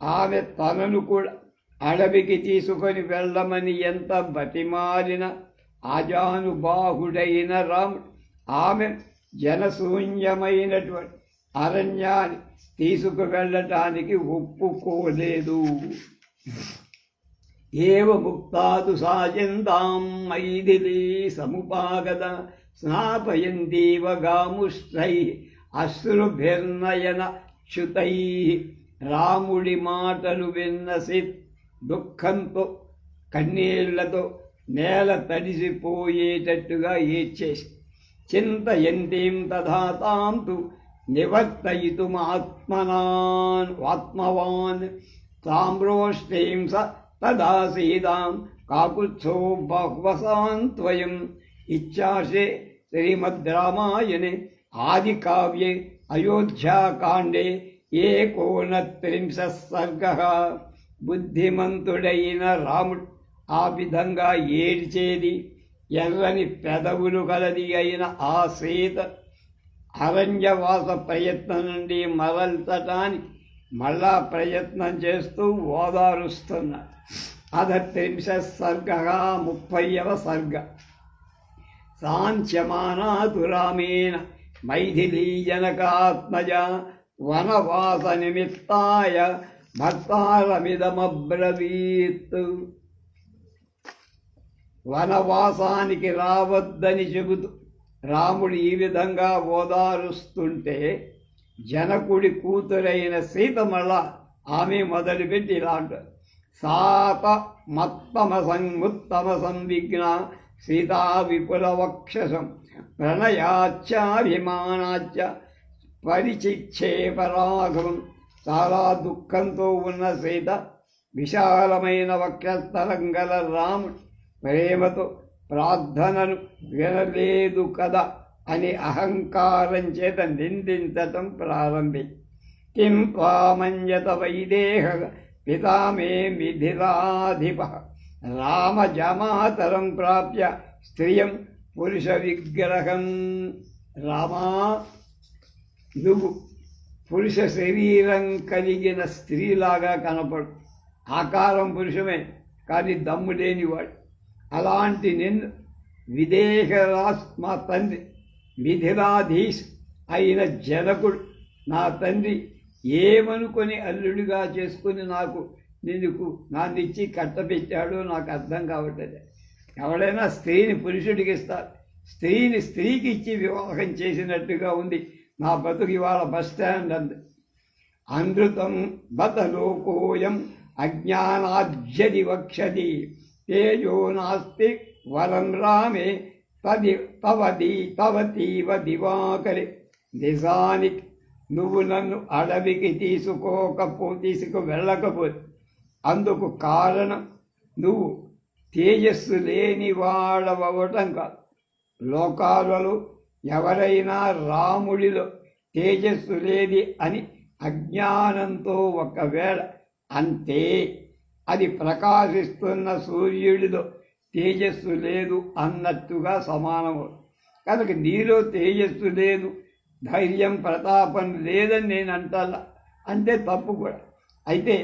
ఆమె తనను కూడా అడవికి తీసుకొని వెళ్ళమని ఎంత బతిమాలిన ఆజానుబాహుడైన రాముడు ఆమె జనశూన్యమైనటువంటి అరణ్యాన్ని తీసుకువెళ్ళటానికి ఒప్పుకోలేదు. ఏవ ముక్తాదు సాయంతాం మైథిలీ సముపాగత స్నాపయంతీవ గాముష్టై అశ్రుభిర్నయన చ్యుతై. రాముడి మాటలు విన్న సీత దుఃఖంతో కన్నీళ్లతో నేల తడిసిపోయేటట్టుగా ఏడ్చేసి చింతయంతీం తథా తాం తు నివర్తయితుమాత్మవాన్ తామ్రోష్ఠీం స తదా సీతాం కాకుత్సో బహ్వసాన్త్వయం. ఇచ్చాశే శ్రీమద్ రామాయణే ఆది కావ్యే అయోధ్యాకాండే 19 సర్గః. బుద్ధిమంతుడైన రాముడు ఆ విధంగా ఏడ్చేది ఎర్రని పెదవులు కలది అయిన ఆ సీత అరణ్యవాస ప్రయత్నం నుండి మరల్చటానికి మళ్ళా ప్రయత్నం చేస్తూ ఓదారుస్తున్నారు. 30 సర్గ 30వ సర్గ. సాంచ్యమానాతు రామేణ మైథిలీ జనకాత్మజ వనవాస నిమిత్తాయ భర్తారమిదమబ్రవీత్. వనవాసానికి రావద్దని చెబుతూ రాముడు ఈ విధంగా ఓదారుస్తుంటే జనకుడి కూతురైన సీత మళ్ళా ఆమె మొదలుపెట్టి ఇలా అంటారు. సాత మత్తమ సంవిఘ్న సీతా విపుల వక్షసం ప్రణయాచ్యాభిమానాచ్య పరిచిక్షేపరాఘవం. చాలా దుఃఖంతో ఉన్న సీత విశాలమైన వక్షస్థలం గల రాముడు ప్రేమతో ప్రార్థనను వినలేదు కదా అని అహంకారం చేత నిందించటం ప్రారంభించి కిం త్వామంజత వైదేహ పితా మే మిథిలాధిప రామజమాతరం ప్రాప్య స్త్రియం పురుష విగ్రహం. రామా, నువ్వు పురుష శరీరం కలిగిన స్త్రీలాగా కనపడు. ఆకారం పురుషమే, కానీ దమ్ము లేనివాడు. అలాంటి నిన్ను మా తండ్రి మిథిలాధీశ్ అయిన జనకుడు నా తండ్రి ఏమనుకొని అల్లుడిగా చేసుకుని నాన్నిచ్చి కట్టపెట్టాడో నాకు అర్థం కావట్లేదు. ఎవడైనా స్త్రీని పురుషుడికి ఇస్తారు, స్త్రీని స్త్రీకి ఇచ్చి వివాహం చేసినట్టుగా ఉంది నా బతుకు ఇవాళ బస్ స్టాండ్ అంది. అనృతం బత లోకోయం అజ్ఞానాజ్యది వక్షది తేజో నాస్తి వరం రామే తవతీవ దివాకరి. నిజానికి నువ్వు నన్ను అడవికి తీసుకువెళ్ళకపోతే అందుకు కారణం నువ్వు తేజస్సు లేని వాడవటం కాదు. లోకాలలో ఎవరైనా రాముడిలో తేజస్సు లేది అని అజ్ఞానంతో ఒకవేళ అంతే, అది ప్రకాశిస్తున్న సూర్యుడిలో తేజస్సు లేదు అన్నట్టుగా సమానము. కనుక నీలో తేజస్సు లేదు, ధైర్యం ప్రతాపం లేదని నేను అంటాలా అంటే తప్పు కూడా. అయితే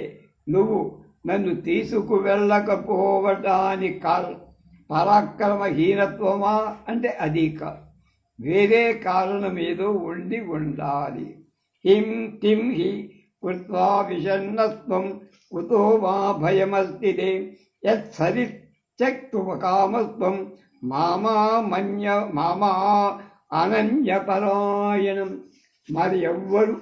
నువ్వు నన్ను తీసుకువెళ్ళకపోవటానికి కారణం పరాక్రమహీనత్వమా అంటే అది కాదు, వేరే కారణం ఏదో ఉండాలి. కిం హి కృత్వా విషన్నత్వం కుతో మా భయమస్తి యత్సరిత్యక్తుమకామత్వం మామా అనన్యపరాయణం. మరి ఎవ్వరు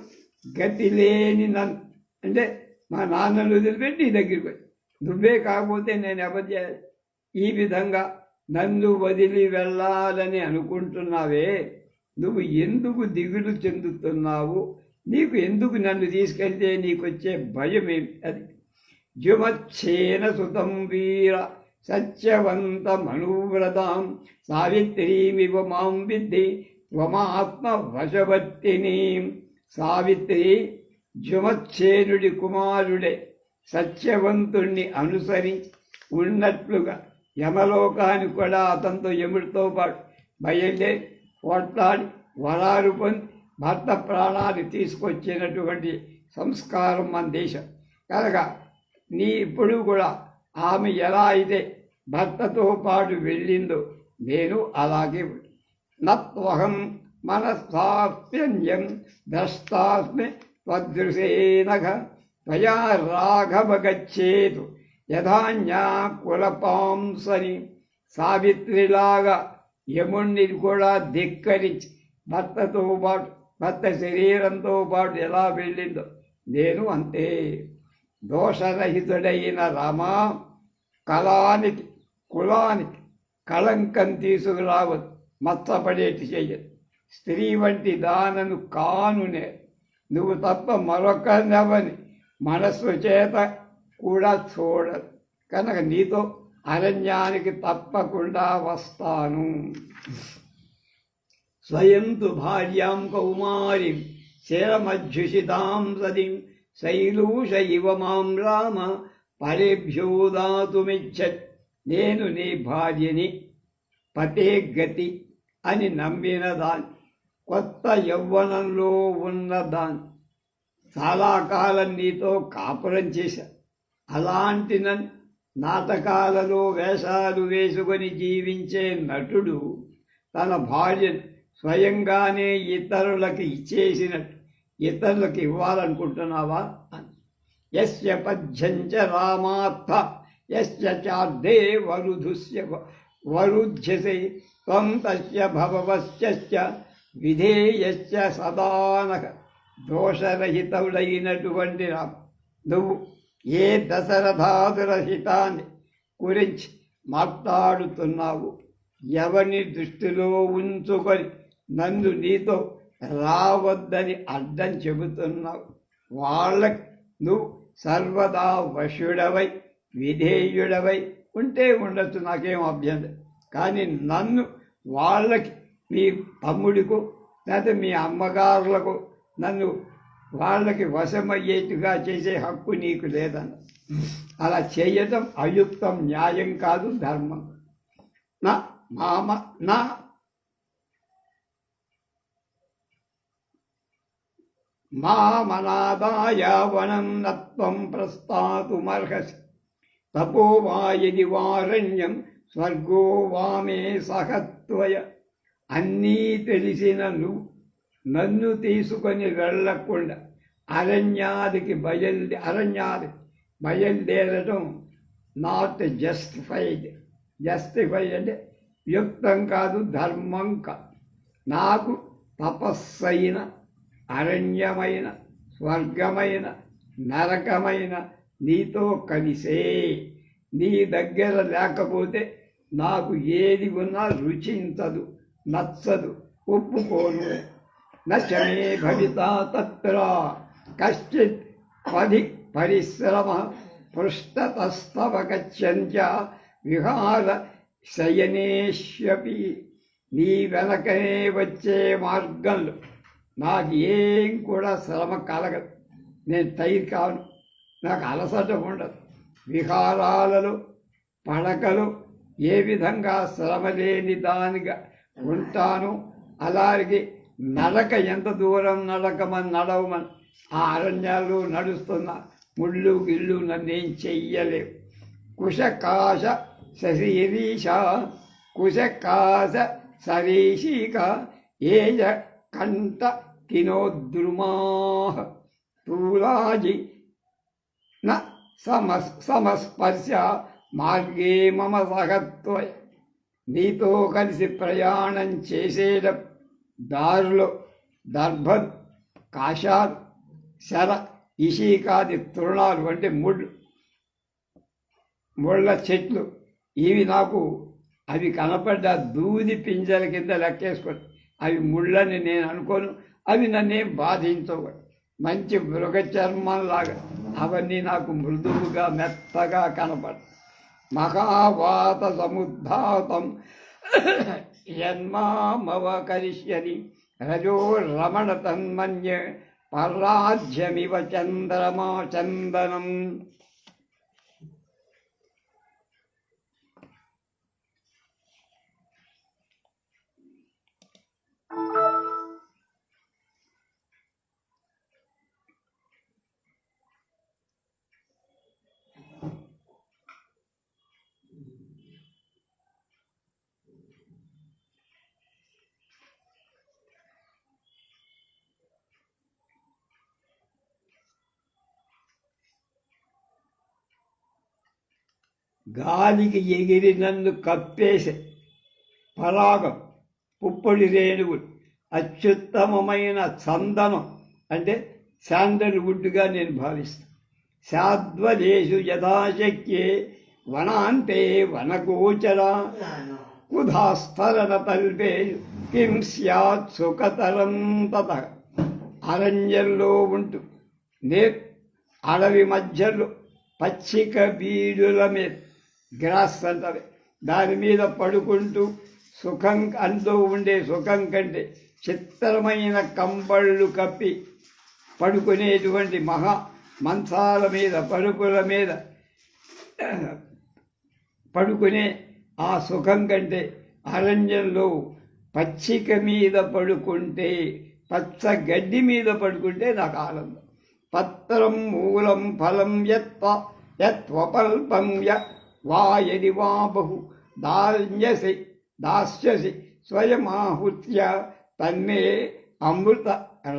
గతి లేని నన్ను అంటే మా నాన్నను వదిలిపెట్టి నీ దగ్గరికి వచ్చి నువ్వే కాకపోతే నేను ఎవరు చేయాలి? ఈ విధంగా నన్ను వదిలి వెళ్ళాలని అనుకుంటున్నావే, నువ్వు ఎందుకు దిగులు చెందుతున్నావు? నీకు ఎందుకు నన్ను తీసుకెళ్తే నీకు వచ్చే భయం ఏమి? అది జుమచ్చేన సుతం వీర సత్యవంత మనోవ్రతాం సావిత్రీమివ మాం విద్ధి త్వమాత్మ వశవర్తిని. సావిత్రి జుమచ్చేనుడి కుమారుడే సత్యవంతుణ్ణి అనుసరించి ఉన్నట్లుగా యమలోకానికి కూడా అతనితో యముడితో పాటు బయలుదేరి పోట్లాడి వరాలు పొంది భర్త ప్రాణాలు తీసుకొచ్చినటువంటి సంస్కారం మన దేశం. కనుక ఇప్పుడు కూడా ఆమె ఎలా అయితే భర్తతో పాటు వెళ్ళిందో నేను అలాగే నత్వహం మనసాప్యంజం ద్రష్టాస్మి త్వదృశేనఘ త్వయా రాఘవ గచ్చేతు యథాన్యా కులపాంసని. సావిత్రిలాగా యముణ్ణి కూడా ధిక్కరించి భర్తతో పాటు భర్త శరీరంతో పాటు ఎలా వెళ్ళిందో నేను అంతే. దోషరహితుడైన రామా, కులానికి కళంకం తీసుకురావద్దు, మచ్చపడేటి చెయ్యదు. స్త్రీ వంటి దానను కానునే, నువ్వు తప్ప మరొకనవని మనస్సు చేత కూడా చూడదు. కనుక నీతో అరణ్యానికి తప్పకుండా వస్తాను. స్వయం తు భార్యాం కౌమారిం శరమధ్యుషితాం సదీం శైలూష ఇవ మాం రామ పరేభ్యో దాతుమిచ్చత్. నేను నీ భార్యని, పతే గతి అని నమ్మిన దాన్ని, కొత్త యవ్వనంలో ఉన్నదాన్ని, చాలా కాలం నీతో కాపురం చేశా. అలాంటి నాటకాలలో వేషాలు వేసుకొని జీవించే నటుడు తన భార్యను స్వయంగానే ఇతరులకు ఇచ్చేసినట్టు ఇతరులకు ఇవ్వాలనుకుంటున్నావా అని. యస్య పద్యంచ రామార్థ యస్య చార్ధే వరుధ్యసే త్వం తస్య భవవస్య విధేయస్య సదానక. దోషరహితుడైనటువంటి నువ్వు ఏ దశరథాదుల హితాన్ని గురించి మాట్లాడుతున్నావు? ఎవరిని దృష్టిలో ఉంచుకొని నన్ను నీతో రావద్దని అడ్డం చెబుతున్నావు? వాళ్ళకి నువ్వు సర్వదా వశుడవై విధేయుడవై ఉంటే ఉండొచ్చు, నాకేం అభ్యంతరం. కానీ నన్ను వాళ్ళకి, మీ తమ్ముడికో లేకపోతే మీ అమ్మగారులకు నన్ను వాళ్ళకి వశమయ్యేట్టుగా చేసే హక్కు నీకు లేదన్న. అలా చేయటం అయుక్తం, న్యాయం కాదు, ధర్మం. నా మామ నా మామనాదాయ వనం నత్వం ప్రస్థాతుమర్హసి తపో వా యది వారణ్యం స్వర్గో వామే సహత్వయ. అన్నీ తెలిసిన నువ్వు నన్ను తీసుకొని వెళ్ళకుండా అరణ్యానికి బయలుదేరటం నాట్ జస్టిఫైడ్. జస్టిఫైడ్ అంటే యుక్తం కాదు, ధర్మం కాదు. నాకు తపస్సైన అరణ్యమైన స్వర్గమైన నరకమైన నీతో కలిసే. నీ దగ్గర లేకపోతే నాకు ఏది ఉన్నా రుచించదు, నచ్చదు, ఒప్పుకోను. నచమే భవితా తత్ర కశ్చిత్ పరిశ్రమ పృష్ఠతస్తవ గచ్చంచ విహార శయనేష్యపి. నీ వెనకనే వచ్చే మార్గంలో నాకు ఏం కూడా శ్రమ కలగదు. నేను టైర్ కాను, నాకు అలసట ఉండదు. విహారాలలో పడకలు ఏ విధంగా శ్రమ లేని దానిగా ఉంటాను, అలాగే నడక ఎంత దూరం నడవమని ఆ అరణ్యాలు నడుస్తున్న ముళ్ళు గిళ్ళు నన్నేం చెయ్యలేవు. కుశకాశ శశీరీష కుశకాశ సరీషిక ఏజ కంఠ కినోద్రుమా తూలాజి న సమస్పర్శ మార్గే మమ సహత్వయ. నీతో కలిసి ప్రయాణం చేసేట దారిలో దర్భలు, కాషాలు, శర, ఇషికాది తృణాలు అంటే ముళ్ళ చెట్లు, ఇవి నాకు అవి కనపడ్డ దూది పింజల కింద లెక్కేసుకోండి. అవి ముళ్ళని నేను అనుకోను, అవి నన్నేం బాధించవు. మంచి మృగ చర్మంలాగా అవన్నీ నాకు మృదువుగా మెత్తగా కనపడు. మహావాత సముద్ధాతం యన్మామవకరిష్యని రజో రమణ తన్మన్య పరాజ్యమివ చందనం. గాలికి ఎగిరి నన్ను కప్పేసే పరాగం, పుప్పొడి రేణువులు, అత్యుత్తమమైన చందనం అంటే శాండల్వుడ్గా నేను భావిస్తాను. శాద్వదేశు యథాశక్యే వనాంతే వనగోచర కుధాస్తరణ తల్పే కిం స్యాత్ సుఖతరం తత. అరణ్యంలో ఉంటూ అడవి మధ్యలో పచ్చిక బీడుల మీద, గ్రాస్ అంటారు, దాని మీద పడుకుంటూ సుఖం అంటూ ఉండే సుఖం కంటే చిత్రమైన కంబళ్ళు కప్పి పడుకునేటువంటి మహా మంచాల మీద, పరుపుల మీద పడుకునే ఆ సుఖం కంటే అరణ్యంలో పచ్చిక మీద పడుకుంటే, పచ్చ గడ్డి మీద పడుకుంటే నాకు ఆనందం. పత్రం మూలం ఫలం యత్వపల్పం వా యది వా బహు దాస్యసి స్వయమాహుత్య తన్మే అమృత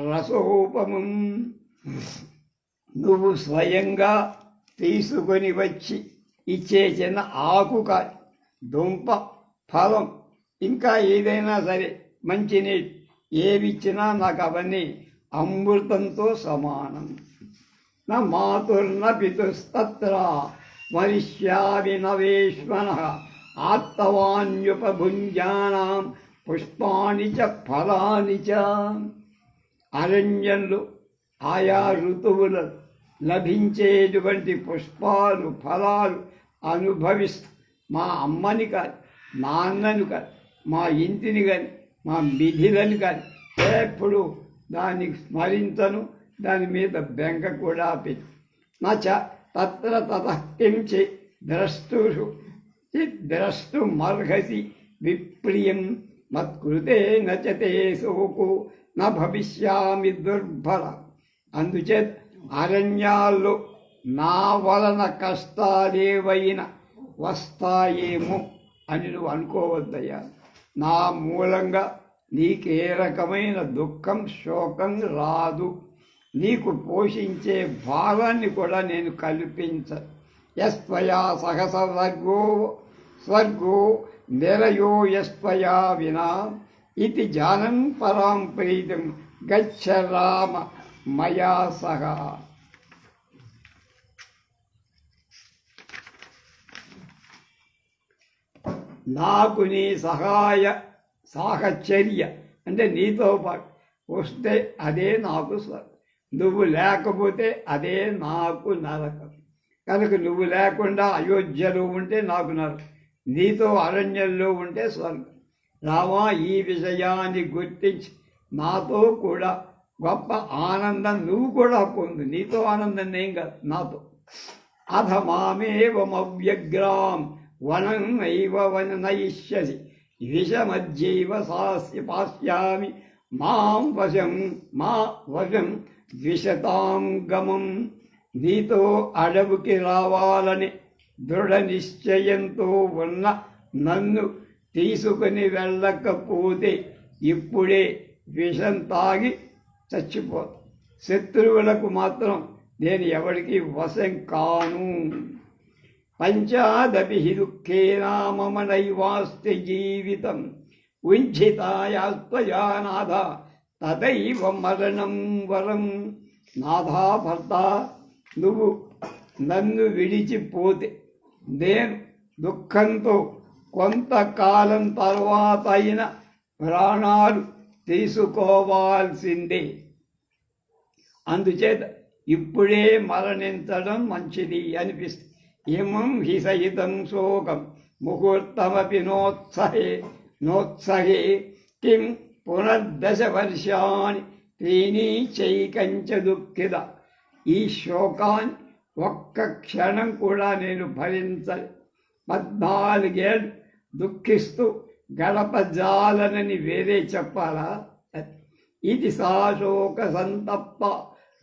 రసోపమం. నువ్వు స్వయంగా తీసుకొని వచ్చి ఇచ్చే చిన్న ఆకు కాదు, దుంప, ఫలం, ఇంకా ఏదైనా సరే మంచినీటి ఏవిచ్చినా నాకు అవన్నీ అమృతంతో సమానం. నా మాతుర్న పితుస్తత్ర వరిష్యామి నవేశ్వనః ఆత్తవాన్యుపభుంజానాం పుష్పాణి చ ఫలాని చ. అరణ్యంలో ఆయా ఋతువులు లభించేటువంటి పుష్పాలు, ఫలాలు అనుభవిస్తూ మా అమ్మని కాదు, నాన్నను కాదు, మా ఇంటిని కానీ, మా విధులను కానీ ఎప్పుడు దాన్ని స్మరించను, దాని మీద బెంక కూడా పెట్టి. నచ తత్ర తతః కించి ద్రష్టుమర్హసి విప్రియం మత్కృతే నచతే సోకు న భవిష్యామి దుర్భర. అందుచేత అరణ్యాల్లో నా వలన కష్టాలేవైనా వస్తాయేమో అని నువ్వు అనుకోవద్దయ్యా. నా మూలంగా నీకే రకమైన దుఃఖం, శోకం రాదు. నీకు పోషించే భావాన్ని కూడా నేను కల్పించ. యస్త్వయా సహస స్వర్గో నిరయో యస్త్వయా వినా ఇది జానం పరాం ప్రీతిం గచ్చ రామ మయా సహ. నాకు నీ సాహచర్య అంటే నీతో పాటు వస్తే అదే నాకు స్వర్గం, నువ్వు లేకపోతే అదే నాకు నరకం. కనుక నువ్వు లేకుండా అయోధ్యలో ఉంటే నాకు నరకం, నీతో అరణ్యంలో ఉంటే స్వర్గం. రామా, ఈ విషయాన్ని గుర్తించి నాతో కూడా గొప్ప ఆనందం నువ్వు కూడా పొందు. నీతో ఆనందం నేను కాదు, నాతో. అధ మామేవమవ్యగ్రాం వనం నైవ వననయిష్యసి విషమజ్జైవ పాస్యామి మాం వశం ద్విషతాం గమం. నీతో అడవికి రావాలని దృఢ నిశ్చయంతో ఉన్న నన్ను తీసుకుని వెళ్ళకపోతే ఇప్పుడే విషం తాగి చచ్చిపోతా. శత్రువులకు మాత్రం నేను ఎవరికి వశం కాను. పంచాదపి దుఃఖేనా మమ నైవాస్తి జీవితం ఉంచితాయాస్త్వయా నాథ తదైవ మరణం వరం. నాథా భర్త, నువ్వు నన్ను విడిచిపోతే నేను దుఃఖంతో కొంతకాలం తర్వాత అయిన ప్రాణాలు తీసుకోవాల్సిందే. అందుచేత ఇప్పుడే మరణించడం మంచిది అనిపిస్తుంది. ఇమం హి సహితం శోకం ముహూర్తమపి నోత్సహే కిం పునర్దశ వర్షాన్ని త్రీణి చైకంచ దుఃఖిత. ఈ శోకాన్ని ఒక్క క్షణం కూడా నేను భరించలే. 14 ఏళ్ళు దుఃఖిస్తూ గడపజాలనని వేరే చెప్పాలా? ఇది సా శోక సంతప్ప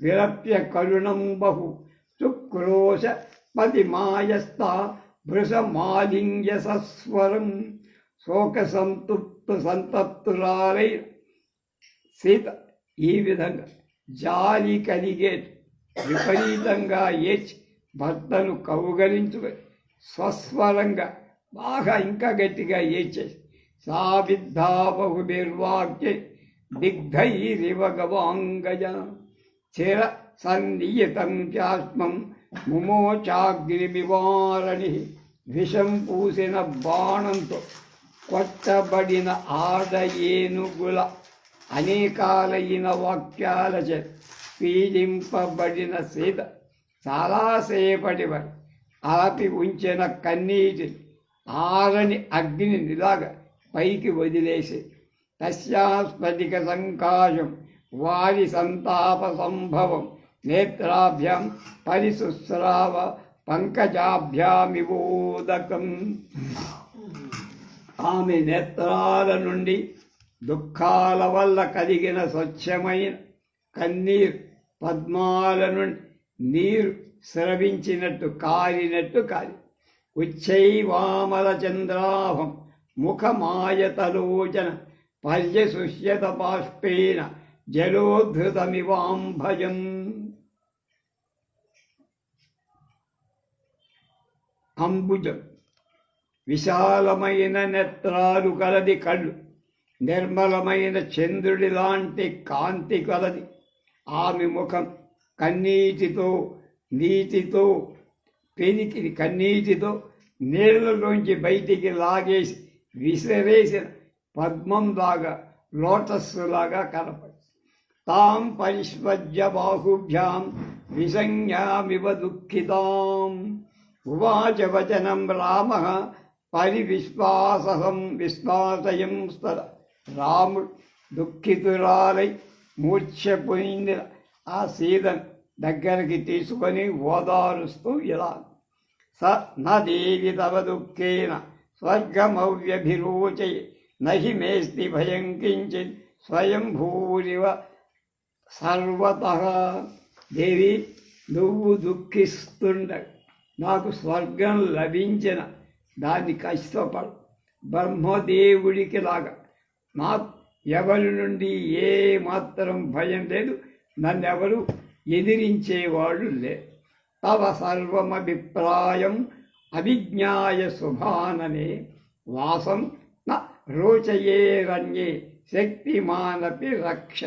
విరప్య కరుణం బహు చుక్రోశ పతిమాయస్త భృషమాలింగ్య సస్వరం. శోక సంతప్తురాలై సీత ఈ విధంగా జాలి కలిగే విపరీతంగా ఏడ్చి భర్తను కౌగలించుకొని స్వస్వరంగా బాగా ఇంకా గట్టిగా ఏడ్చేసి సావిద్ధా బహుభిర్వాక్యే దిగ్ధైరివ గవాంగజ చిర సన్నియతం చాస్మం ముమోచాగ్నివారణి. విషం పూసిన బాణంతో కొట్టబడిన ఆడ ఏనుగుల అనేకాలైన వాక్యాలచే పీడింపబడిన సీత చాలాసేపటి వరకు ఆపి ఉంచిన కన్నీటి ఆరని అగ్నినిలాగా పైకి వదిలేసి తస్యాస్ఫటిక సంకాశం వారి సంతాప సంభవం నేత్రాభ్యాం పరిశుస్రావ పంకజాభ్యామివోదకం. ఆమె నేత్రాల నుండి దుఃఖాల వల్ల కలిగిన స్వచ్ఛమైన కన్నీరు పద్మాల నుండి నీరు స్రవించినట్టు కారినట్టు కారి ఉచ్చైవామల చంద్రాభం ముఖమాయతలోచన పర్యశుష్యత బాష్పేన జలోద్ధృతమివాంభజం. అంబుజం విశాలమైన నేత్రాలు కలది కళ్ళు, నిర్మలమైన చంద్రుడి లాంటి కాంతి కలది ఆమె ముఖం. కన్నీటితో నీళ్లలోంచి బయటికి లాగేసి విసిరేసిన పద్మంలాగా, లోటస్ లాగా కనపడి తాం పరిష్వజ్య బాహుభ్యాం విసంజ్ఞామివ దుఃఖితాం. ఉవాచ వచనం రామ విశ్వాసయం స్తర. రాముడు దుఃఖితురాలై మూర్ఛపోయింది ఆ సీతను దగ్గరికి తీసుకొని ఓదారుస్తూ ఇలా, స నదేవి తవ దుఃఖేన స్వర్గమవ్యభిరోచయే నహి మేస్తి భయం కించిత్ స్వయంభూరివ సర్వతః. దేవి, నువ్వు దుఃఖిస్తుండ నాకు స్వర్గం లభించిన దాన్ని కష్టపడు. బ్రహ్మదేవుడికి లాగా నాకు ఎవరి నుండి ఏ మాత్రం భయం లేదు, నన్నెవరు ఎదిరించేవాళ్ళు లేరు. తవ సర్వమభిప్రాయం అవిజ్ఞాయ శుభాననే వాసం న రోచయేరణ్యే శక్తిమానపి రక్ష.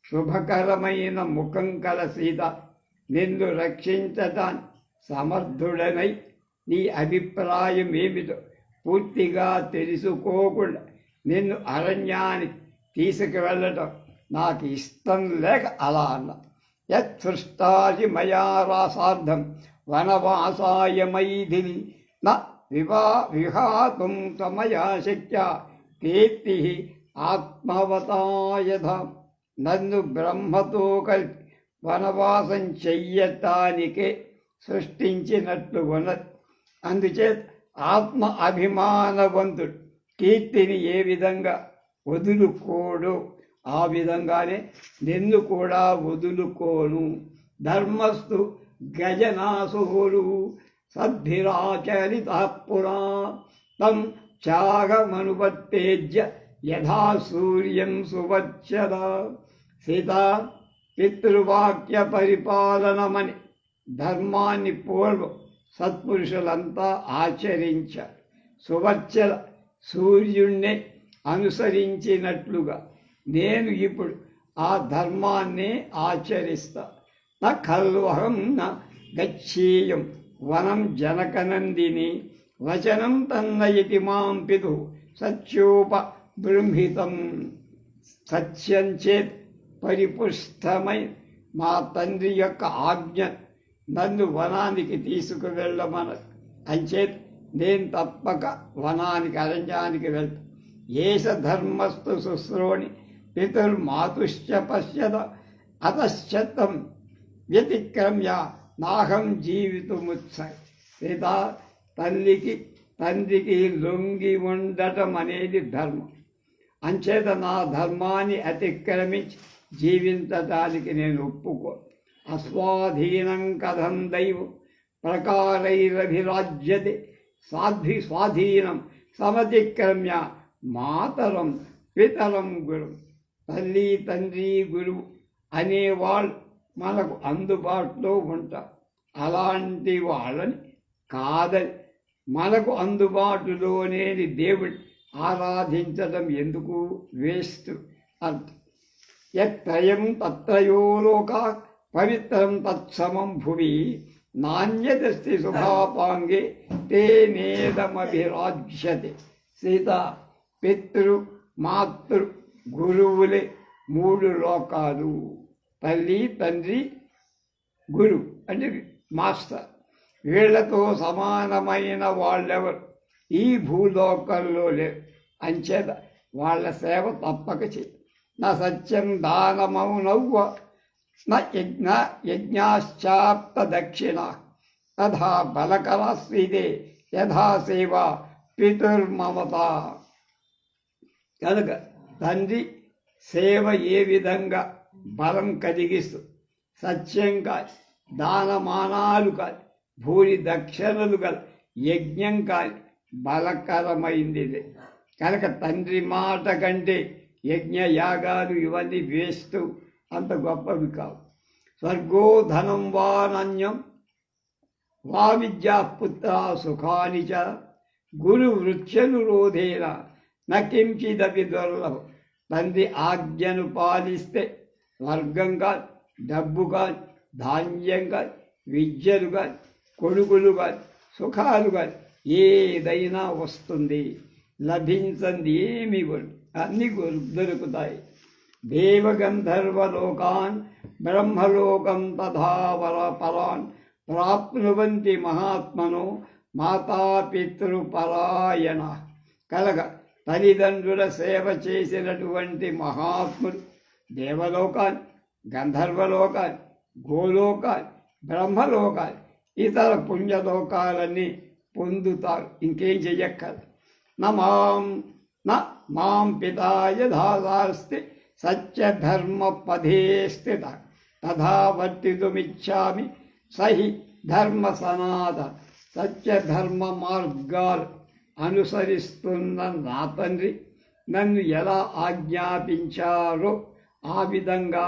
శుభకరమైన ముఖం కల సీత, నిన్ను రక్షించటాన్ని సమర్థుడనై నీ అభిప్రాయం ఏమిటో పూర్తిగా తెలుసుకోకుండా నిన్ను అరణ్యానికి తీసుకువెళ్ళటం నాకు ఇష్టం లేక అలా అన్నా. యత్సృష్టాసి మయా రాసార్థం వనవాసాయ మైథిలి న విహాతుం తమయా శక్య కీర్తి ఆత్మవతాయథ. నన్ను బ్రహ్మతో కలిపి వనవాసం చెయ్యటానికే సృష్టించినట్లు ఉన్నది. అందుచేత ఆత్మ అభిమానవంతుడు కీర్తిని ఏ విధంగా వదులుకోడు, ఆ విధంగానే నిన్ను కూడా వదులుకోను. ధర్మస్తు గజనాసురు సద్భిరాచరిత పురా తం త్యాగమనుపత్తేజ్య యథా సూర్యం సువచ్చద. సీత, పితృవాక్య పరిపాలనమని ధర్మాన్ని పూర్వం సత్పురుషులంతా ఆచరించారు. సువచ్చల సూర్యుణ్ణి అనుసరించినట్లుగా నేను ఇప్పుడు ఆ ధర్మాన్ని ఆచరిస్తా. న ఖల్వహం న గచ్చేయం వనం జనకనందిని వచనం తన్నయతి మాం పితు సత్యోపబృంహితం. సత్యం చేత్ పరిపుష్టమై మా తండ్రి యొక్క ఆజ్ఞ నన్ను వనానికి తీసుకువెళ్ళమన. అంచేత్ నేను తప్పక వనానికి, అరణ్యానికి వెళ్తా. ఏష ధర్మస్తు శుశ్రోణి పితుర్మాతుశ్చ పశ్యత అతశ్చత్తం వ్యతిక్రమ్య నాహం జీవితముత్స. సీత, తండ్రికి లొంగి ఉండటం అనేది ధర్మం. అంచేత నా ధర్మాన్ని అతిక్రమించి జీవించటానికి నేను ఒప్పుకో. అస్వాధీనం కథం దైవం ప్రకారైరభిరాజ్యతే స్వాధీనం సమతిక్రమ్య మాతరం పితరం గురు. తల్లి, తండ్రి, గురువు అనేవాళ్ళు మనకు అందుబాటులో ఉంటారు. అలాంటి వాళ్ళని కాదని మనకు అందుబాటులోనేది దేవుడి ఆరాధించడం ఎందుకు? వేస్ట్ అర్థం. యత్రయం తత్రయో లోకా పవిత్రం తత్సమం భువి నాణ్యదస్తి శుభాపాంగే తేనేదమభిరాజ్యతే. సీత, పితృ మాతృ గురువులే మూడు లోకాలు. తల్లి, తండ్రి, గురువు అంటే మాస్టర్. వీళ్లతో సమానమైన వాళ్ళెవరు ఈ భూలోకంలో లేరు. అంచేత వాళ్ళ సేవ తప్పక చేయి. నా సత్యం దానమౌనవ్వ న యజ్ఞాశ్చాప్త దక్షిణ తథా బలకరాశ్రీదే యథా సేవ పితుర్మమత. కనుక తండ్రి సేవ ఏ విధంగా బలం కలిగిస్తూ, సత్యం కాదు, దానమానాలు కాదు, భూరి దక్షిణలు గల యజ్ఞం కాదు బలకరమైంది. కనుక తండ్రి మాట కంటే యజ్ఞ యాగాలు ఇవన్నీ వేస్తూ అంత గొప్పవి కావు. స్వర్గో ధనం వా నాణ్యం వా విద్యా పుత్ర సుఖాని చ గురు వృక్షనురోధేన నకించిదపి దుర్లభం. తండ్రి ఆజ్ఞను పాలిస్తే స్వర్గం కాదు, డబ్బు కాదు, ధాన్యం కాదు, విద్యలు కాదు, కొడుకులు కాదు, సుఖాలు కాదు, ఏదైనా వస్తుంది. లభించంది ఏమి అన్ని దొరుకుతాయి. దేవగంధర్వలోకాన్ బ్రహ్మలోకం తథా పరాన్ ప్రాప్నువంతి మహాత్మను మాతాపితృపరాయణ. కలగ తల్లిదండ్రుల సేవ చేసినటువంటి మహాత్ములు దేవలోకాన్ని, గంధర్వలోకాన్ని, గోలోకాన్ని, బ్రహ్మలోకాన్ని, ఇతర పుణ్యలోకాలన్నీ పొందుతారు. ఇంకేం చెయ్యక్కర్లేదు. మాం పితా యథాశాస్తి సత్యధర్మ పదే స్థిత తథా వర్తితుమిచ్చామి సహి ధర్మ సనాతన. సత్యధర్మ మార్గాలు అనుసరిస్తున్న నా తండ్రి నన్ను ఎలా ఆజ్ఞాపించారో ఆ విధంగా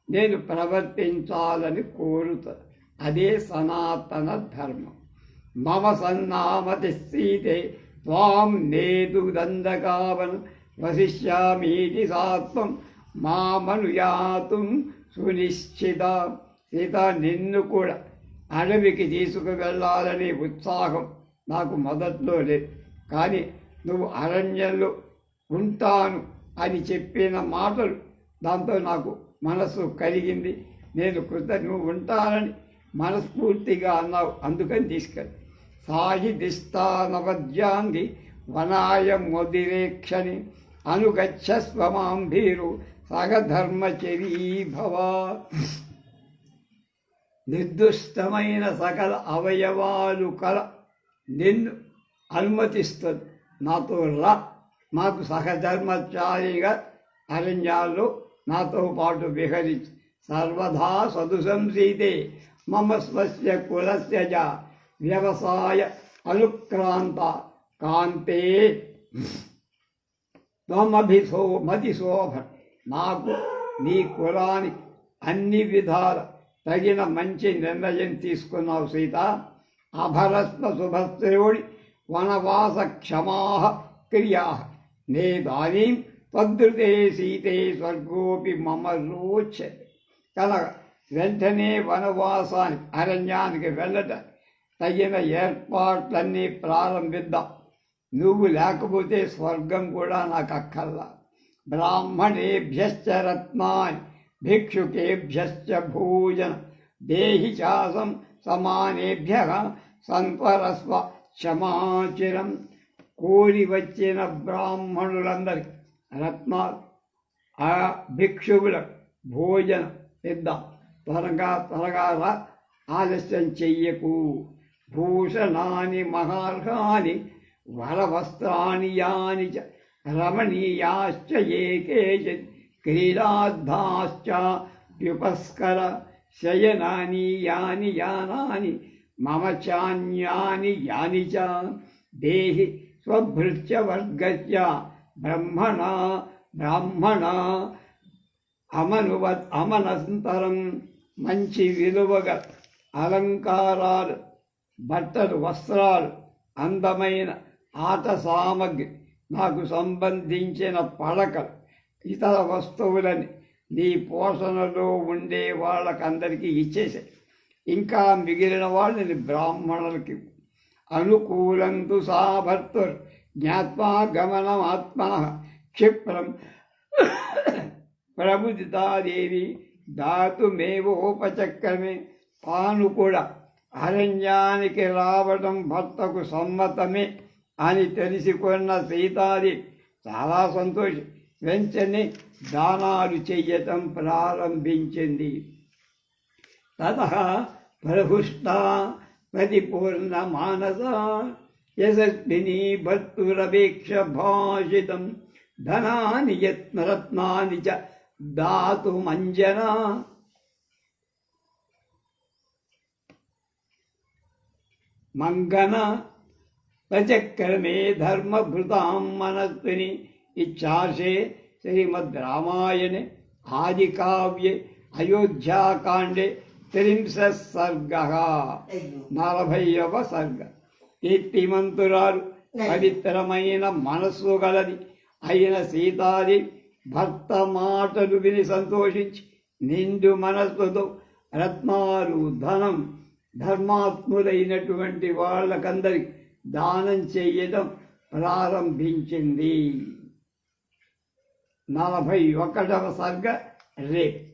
నేను ప్రవర్తించాలని కోరుతాను. అదే సనాతన ధర్మం. మమ సన్నామతి సీతే త్వాం నేదుదందకావన్ వసిష్యామీతి సాత్వం మామనుయాతుం సునిశ్చిత. సీత, నిన్ను కూడా అడవికి తీసుకువెళ్ళాలనే ఉత్సాహం నాకు మొదట్లో లేదు. కానీ నువ్వు అరణ్యంలో ఉంటాను అని చెప్పిన మాటలు దాంతో నాకు మనసు కలిగింది. నువ్వు ఉంటానని మనస్ఫూర్తిగా అన్నావు, అందుకని తీసుకెళ్ళి. సాయి దిస్తానవద్యాంగి వనాయ మొదిరేక్షని అనుగచ్చస్వమాం భీరు సగధర్మచరీ భవ. నిర్దుష్టమైన సకల అవయవాలు కల నిన్ను అనుమతిస్తుంది. నాతో రా, నాకు సహధర్మచారిగా అరణ్యాల్లో నాతో పాటు విహరించి సర్వదా సదుసంసీతే మమ స్వస్య కులస్య చ వ్యవసాయ అనుక్రాంత కాంతే మతిశోభ. నాకు నీ కులానికి అన్ని విధాల తగిన మంచి నిర్ణయం తీసుకున్నావు సీత. అభరస్వ శుభశ్రేయోడి వనవాస క్షమా క్రియా నేదానీం తద్రుతే సీతే స్వర్గోపి మమ రోచతే. కనుక వెంటనే వనవాసానికి, అరణ్యానికి వెళ్ళటానికి తగిన ఏర్పాట్లన్నీ ప్రారంభిద్దాం. నువ్వు లేకపోతే స్వర్గం కూడా నాకు అక్కర్లా. బ్రాహ్మణేభ్యశ్చ రత్నాని భిక్షుకేభ్యశ్చ భోజన దేహి చాసం సమానేభ్యః సంపరస్వ క్షమాచిరం. కోరి వచ్చిన బ్రాహ్మణులందరికీ రత్నాలు, ఆ భిక్షువులకు భోజనం ఇద్దాం. త్వరగా ఆలస్యం చెయ్యకు. భూషణాని మహార్హాని వరవస్త్రాణి యాని చ రమణీయాశ్చ ఏకేచిత్ క్రీడాద్ధాశ్చ వ్యుపస్కర శయనాని యాని యానాని మమ చాన్యాని యాని చ దేహి స్వభృత్య వర్గస్య బ్రాహ్మణ అమనంతరం. మంచి విలువగా అలంకారాలు, బట్టలు, వస్త్రాలు, అందమైన ఆట సామగ్రి, నాకు సంబంధించిన పడకలు, ఇతర వస్తువులని నీ పోషణలో ఉండే వాళ్ళకందరికీ ఇచ్చేసాయి. ఇంకా మిగిలిన వాళ్ళని బ్రాహ్మణులకి. అనుకూలంతు సా భర్తుర్ జ్ఞాత్వా గమనమాత్మన క్షిప్రం ప్రబుదితాదేవి దాతుమేవోపచక్రమే. తాను కూడా అరణ్యానికి రావడం భర్తకు సమ్మతమే అని తెలుసుకున్న సీతాదేవి చాలా సంతోషం. వెంటనే దానాలు చెయ్యటం ప్రారంభించింది. తతః ప్రహుష్టా ప్రతిపూర్ణ మానస యశస్విని భర్తురపేక్ష భాషితం ధనాని యత్నరత్నాని చ దాతుమంజనా. మంగన ప్రచక్రమే ధర్మభృతాం మనస్విని ఇచ్చాశే శ్రీమద్ రామాయణే ఆది కావ్యే అయోధ్యాకాండే 30 సర్గ 40వ సర్గ. కీర్తిమంతురాలు పవిత్రమైన మనస్సు గలది అయిన సీతాదేవి భర్త మాటలు విని సంతోషించి నిండు మనస్సుతో రత్నాలు ధనం ధర్మాత్ములైనటువంటి వాళ్ళకందరికి దానం చెయ్యడం ప్రారంభించింది. 41వ సర్గ రేపు.